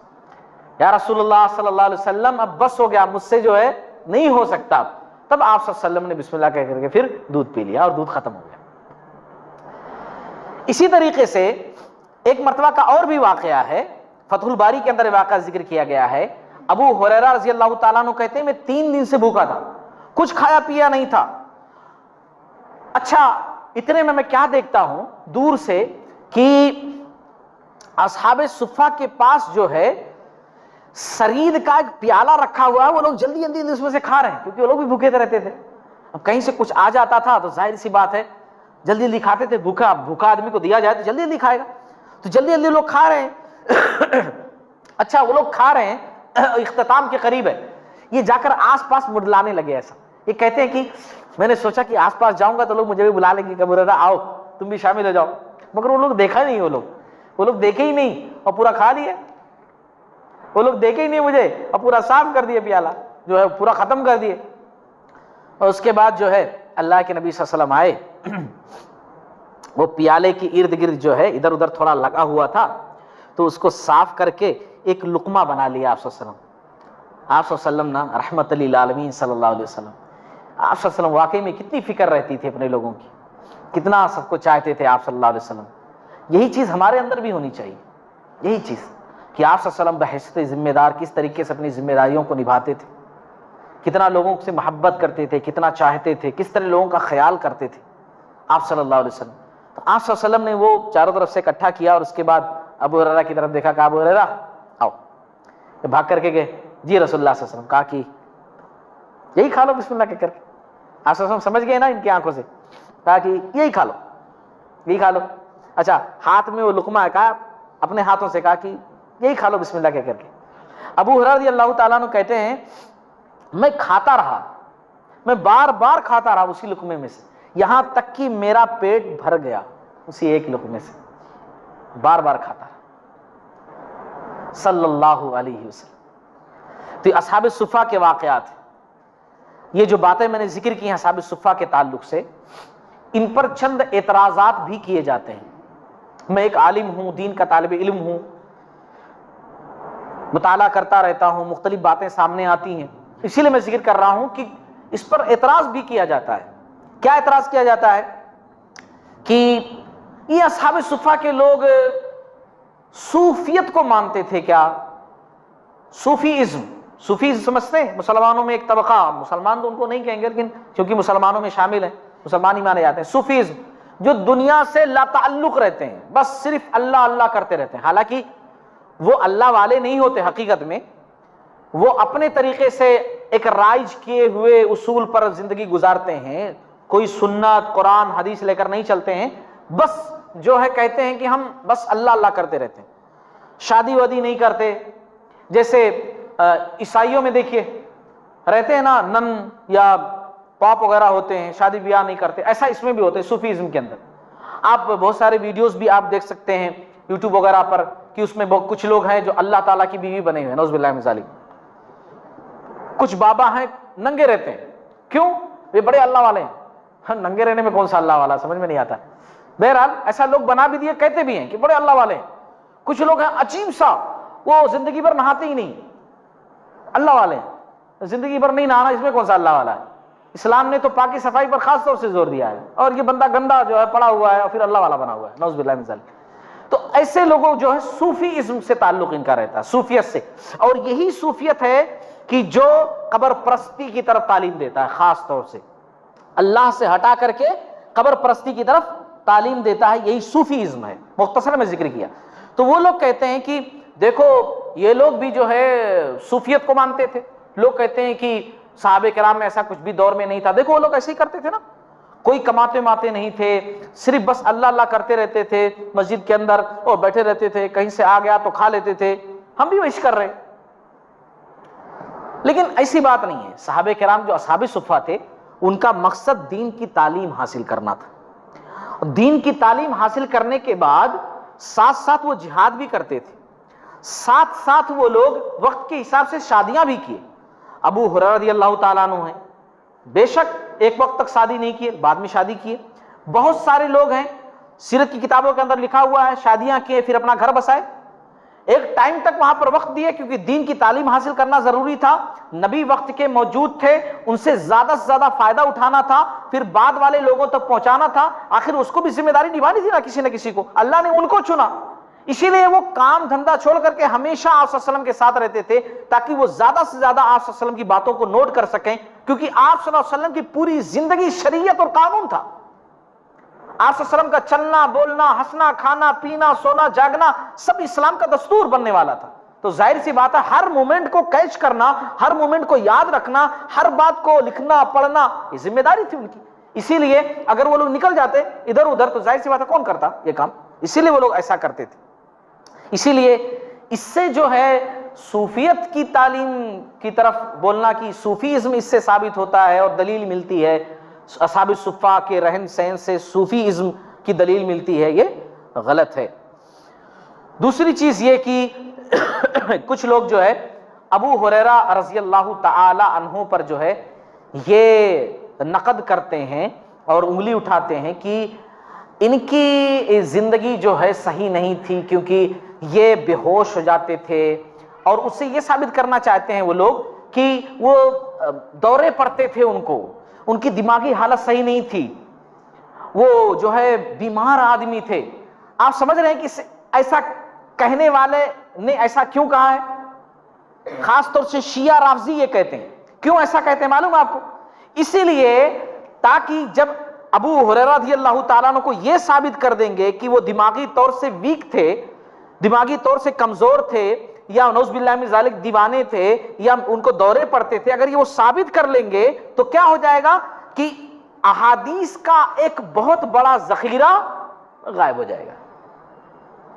B: یا رسول اللہ صلی اللہ علیہ وسلم اب بس ہو گیا، مجھ سے جو ہے نہیں ہو سکتا. تب آپ صلی اللہ علیہ وسلم نے بسم اللہ کہہ کر کے پھر دودھ پی لیا اور دودھ ختم ہو گیا. اسی طریقے سے ایک مرتبہ کا اور بھی واقعہ ہے، فتح الباری کے اندر واقعہ ذکر کیا گیا ہے. ابو ہریرہ رضی اللہ تعالیٰ عنہ کہتے ہیں میں 3 دن سے بھوکا تھا، کچھ کھایا پیا نہیں تھا. اچھا اتنے میں کیا دیکھتا ہوں دور سے کہ اصحاب صفہ کے پاس جو ہے سرید کا ایک پیالہ رکھا ہوا ہے، وہ لوگ جلدی جلدی اس میں سے کھا رہے ہیں، کیونکہ وہ لوگ بھی بھوکے رہتے تھے. اب کہیں سے کچھ آ جاتا تھا تو ظاہر سی بات ہے جلدی جلدی کھاتے تھے، بھوکا آدمی کو دیا جائے تو جلدی جلدی کھائے گا، تو جلدی جلدی لوگ کھا رہے ہیں. اچھا وہ لوگ کھا رہے ہیں، اختتام کے قریب ہے، یہ جا کر آس پاس مڈلانے لگے. ایسا یہ کہتے ہیں کہ میں نے سوچا کہ آس پاس جاؤں گا تو لوگ مجھے بھی بلا لیں گے کہ ابو ہریرہ آؤ تم بھی شامل ہو جاؤ، مگر وہ لوگ دیکھا نہیں، وہ لوگ دیکھے ہی نہیں اور پورا کھا لیے. وہ لوگ دیکھے ہی نہیں مجھے اور پورا صاف کر دیے، پیالہ جو ہے پورا ختم کر دیے. اور اس کے بعد جو ہے اللہ کے نبی صلی اللہ علیہ وسلم آئے، وہ پیالے کی ارد گرد جو ہے ادھر ادھر تھوڑا لگا ہوا تھا تو اس کو صاف کر کے ایک لقمہ بنا لیا آپ صلی اللہ علیہ وسلم. آپ صلی اللہ علیہ وسلم نا رحمت للعالمین صلی اللہ علیہ وسلم، آپ صلی اللہ علیہ وسلم واقعی میں کتنی فکر رہتی تھی اپنے لوگوں کی، کتنا سب کو چاہتے تھے آپ صلی اللہ علیہ وسلم. یہی چیز ہمارے اندر بھی ہونی چاہیے، یہی چیز کہ آپ صلی اللہ علیہ وسلم بحیثیت ذمہ دار کس طریقے سے اپنی ذمہ داریوں کو نبھاتے تھے، کتنا لوگوں سے محبت کرتے تھے، کتنا چاہتے تھے، کس طرح لوگوں کا خیال کرتے تھے آپ صلی اللہ علیہ وسلم. تو آپ صلی اللہ علیہ وسلم نے وہ چاروں طرف سے اکٹھا کیا اور اس کے بعد ابو ہریرہ کی طرف دیکھا، کہا ابو ہریرہ آؤ. یہ بھاگ کر کے گئے، جی رسول اللہ صلی اللہ علیہ وسلم، کہا کہ یہی کھا لو بسم اللہ کہہ کر کے. آپ صلی اللہ علیہ وسلم سمجھ گئے نا ان کی آنکھوں سے، کہا کہ یہی کھا لو، یہی کھا لو. اچھا ہاتھ میں وہ لقمہ ہے، کہا اپنے ہاتھوں سے کہا کہ یہی کھا لو بسم اللہ کہہ کر کے. ابو ہریرہ رضی اللہ تعالیٰ عنہ کہتے ہیں میں کھاتا رہا، میں بار بار کھاتا رہا اسی لقمے میں سے، یہاں تک کہ میرا پیٹ بھر گیا اسی ایک لقمے سے، بار بار کھاتا رہا صلی اللہ علیہ وسلم. تو یہ اصحاب صفہ کے واقعات ہیں. یہ جو باتیں میں نے ذکر کی ہیں اصحاب صفہ کے تعلق سے، ان پر چند اعتراضات بھی کیے جاتے ہیں. میں ایک عالم ہوں، دین کا طالب علم ہوں، مطالعہ کرتا رہتا ہوں، مختلف باتیں سامنے آتی ہیں، اسی لیے میں ذکر کر رہا ہوں کہ اس پر اعتراض بھی کیا جاتا ہے. کیا اعتراض کیا جاتا ہے کہ یہ اصحاب صفہ کے لوگ صوفیت کو مانتے تھے کیا؟ صوفیزم سمجھتے ہیں مسلمانوں میں ایک طبقہ، مسلمان تو ان کو نہیں کہیں گے لیکن چونکہ مسلمانوں میں شامل ہیں، مسلمان ہی مانے جاتے ہیں. صوفیزم جو دنیا سے لا تعلق رہتے ہیں، بس صرف اللہ اللہ کرتے رہتے ہیں، حالانکہ وہ اللہ والے نہیں ہوتے، حقیقت میں وہ اپنے طریقے سے ایک رائج کیے ہوئے اصول پر زندگی گزارتے ہیں، کوئی سنت قرآن حدیث لے کر نہیں چلتے ہیں، بس جو ہے کہتے ہیں کہ ہم بس اللہ اللہ کرتے رہتے ہیں، شادی وادی نہیں کرتے. جیسے عیسائیوں میں دیکھیے رہتے ہیں نا، نن یا پاپ وغیرہ ہوتے ہیں، شادی بیاہ نہیں کرتے، ایسا اس میں بھی ہوتا ہے صوفیزم کے اندر. آپ بہت سارے ویڈیوز بھی آپ دیکھ سکتے ہیں یوٹیوب وغیرہ پر کہ اس میں کچھ لوگ ہیں جو اللہ تعالیٰ کی بیوی بنے ہوئے ہیں، نعوذ باللہ من ذالک. کچھ بابا ہیں ننگے رہتے ہیں، کیوں؟ یہ بڑے اللہ والے ہیں. ننگے رہنے میں کون سا اللہ والا، سمجھ میں نہیں آتا. بہرحال ایسا لوگ بنا بھی دیے، کہتے بھی ہیں کہ بڑے اللہ والے ہیں. کچھ لوگ ہیں عجیب سا، وہ زندگی بھر نہاتے ہی نہیں، اللہ والے ہیں، زندگی بھر نہیں نہانا، اس میں کون سا اللہ والا ہے؟ اسلام نے تو پاکی صفائی پر خاص طور سے زور دیا ہے، اور یہ بندہ گندا جو ہے پڑا ہوا ہے اور پھر اللہ والا بنا ہوا ہے، نعوذ باللہ من ذالک. تو ایسے لوگوں جو ہے صوفیزم سے تعلق ان کا رہتا ہے، صوفیت سے. اور یہی صوفیت ہے کہ جو قبر پرستی کی طرف تعلیم دیتا ہے، خاص طور سے اللہ سے ہٹا کر کے قبر پرستی کی طرف تعلیم دیتا ہے، یہی صوفیزم ہے. مختصر میں ذکر کیا. تو وہ لوگ کہتے ہیں کہ دیکھو یہ لوگ بھی جو ہے صوفیت کو مانتے تھے. لوگ کہتے ہیں کہ صحابہ کرام میں ایسا کچھ بھی دور میں نہیں تھا، دیکھو وہ لوگ ایسے ہی کرتے تھے نا، کوئی کماتے ماتے نہیں تھے، صرف بس اللہ اللہ کرتے رہتے تھے مسجد کے اندر اور بیٹھے رہتے تھے، کہیں سے آ گیا تو کھا لیتے تھے، ہم بھی ویسے کر رہے. لیکن ایسی بات نہیں ہے. صحابہ کرام جو اصحاب صفہ تھے ان کا مقصد دین کی تعلیم حاصل کرنا تھا. دین کی تعلیم حاصل کرنے کے بعد ساتھ ساتھ وہ جہاد بھی کرتے تھے، ساتھ ساتھ وہ لوگ وقت کے حساب سے شادیاں بھی کیے. ابو ہریرہ رضی اللہ تعالیٰ عنہ ہیں، بے شک ایک وقت تک شادی نہیں کیے، بعد میں شادی کیے. بہت سارے لوگ ہیں سیرت کی کتابوں کے اندر لکھا ہوا ہے شادیاں کیے پھر اپنا گھر بسائے. ایک ٹائم تک وہاں پر وقت دیے کیونکہ دین کی تعلیم حاصل کرنا ضروری تھا. نبی وقت کے موجود تھے، ان سے زیادہ فائدہ اٹھانا تھا، پھر بعد والے لوگوں تک پہنچانا تھا. آخر اس کو بھی ذمہ داری نبھانی تھی نہ کسی کو. اللہ نے ان کو چنا، اسی لیے وہ کام دھندا چھوڑ کر کے ہمیشہ آپ صلی اللہ علیہ وسلم کے ساتھ رہتے تھے تاکہ وہ زیادہ سے زیادہ آپ صلی اللہ علیہ وسلم کی باتوں کو نوٹ کر سکیں، کیونکہ آپ صلی اللہ علیہ وسلم کی پوری زندگی شریعت اور قانون تھا. آپ صلی اللہ علیہ وسلم کا چلنا بولنا ہنسنا کھانا پینا سونا جاگنا سب اسلام کا دستور بننے والا تھا. تو ظاہر سی بات ہے ہر مومنٹ کو کیچ کرنا، ہر مومنٹ کو یاد رکھنا، ہر بات کو لکھنا پڑھنا یہ ذمہ داری تھی ان کی. اسی لیے اگر وہ لوگ نکل جاتے ادھر ادھر تو ظاہر سی بات ہے کون کرتا یہ کام. اسی لیے وہ لوگ ایسا کرتے تھے. اسی لیے اس سے جو ہے صوفیت کی تعلیم کی طرف بولنا کہ صوفیزم اس سے ثابت ہوتا ہے اور دلیل ملتی ہے، اصحاب صفہ کے رہن سہن سے صوفیزم کی دلیل ملتی ہے، یہ غلط ہے. دوسری چیز یہ کہ کچھ لوگ جو ہے ابو ہریرہ رضی اللہ تعالی عنہ پر جو ہے یہ نقد کرتے ہیں اور انگلی اٹھاتے ہیں کہ ان کی زندگی جو ہے صحیح نہیں تھی کیونکہ یہ بے ہوش ہو جاتے تھے، اور اس سے یہ ثابت کرنا چاہتے ہیں وہ لوگ کہ وہ دورے پڑتے تھے، ان کی دماغی حالت صحیح نہیں تھی، وہ جو ہے بیمار آدمی تھے. آپ سمجھ رہے ہیں کہ ایسا کہنے والے نے ایسا کیوں کہا ہے؟ خاص طور سے شیعہ رافضی یہ کہتے ہیں. کیوں ایسا کہتے ہیں معلوم ہے آپ کو؟ اسی لیے تاکہ جب ابو ہریرہ رضی اللہ تعالیٰ عنہ کو یہ ثابت کر دیں گے کہ وہ دماغی طور سے ویک تھے، دماغی طور سے کمزور تھے، یا نعوذ باللہ من ذالک دیوانے تھے، یا ان کو دورے پڑتے تھے، اگر یہ وہ ثابت کر لیں گے تو کیا ہو جائے گا کہ احادیث کا ایک بہت بڑا ذخیرہ غائب ہو جائے گا.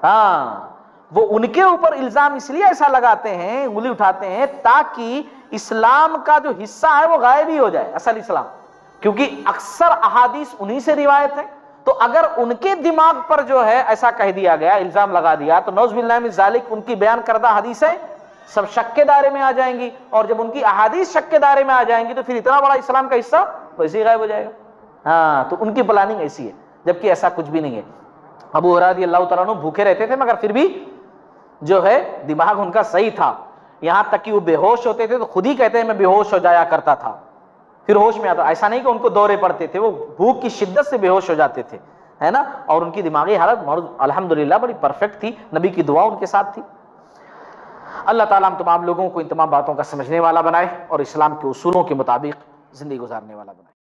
B: ہاں وہ ان کے اوپر الزام اس لیے ایسا لگاتے ہیں، انگلی اٹھاتے ہیں تاکہ اسلام کا جو حصہ ہے وہ غائب ہی ہو جائے، اصل اسلام، کیونکہ اکثر احادیث انہی سے روایت ہے. تو اگر ان کے دماغ پر جو ہے ایسا کہہ دیا گیا، الزام لگا دیا، تو نعوذ باللہ من ذالک ان کی بیان کردہ حدیثیں سب شک کے دائرے میں آ جائیں گی، اور جب ان کی احادیث شک کے دائرے میں آ جائیں گی تو پھر اتنا بڑا اسلام کا حصہ ویسے ہی غائب ہو جائے گا. ہاں تو ان کی پلاننگ ایسی ہے، جبکہ ایسا کچھ بھی نہیں ہے. ابو ہریرہ رضی اللہ تعالیٰ عنہ بھوکے رہتے تھے مگر پھر بھی جو ہے دماغ ان کا صحیح تھا، یہاں تک کہ وہ بے ہوش ہوتے تھے تو خود ہی کہتے ہیں میں بے ہوش ہو جایا کرتا تھا، پھر ہوش میں آتا. ایسا نہیں کہ ان کو دورے پڑتے تھے، وہ بھوک کی شدت سے بے ہوش ہو جاتے تھے، ہے نا. اور ان کی دماغی حالت الحمدللہ بڑی پرفیکٹ تھی، نبی کی دعا ان کے ساتھ تھی. اللہ تعالیٰ ہم تمام لوگوں کو ان تمام باتوں کا سمجھنے والا بنائے اور اسلام کے اصولوں کے مطابق زندگی گزارنے والا بنائے.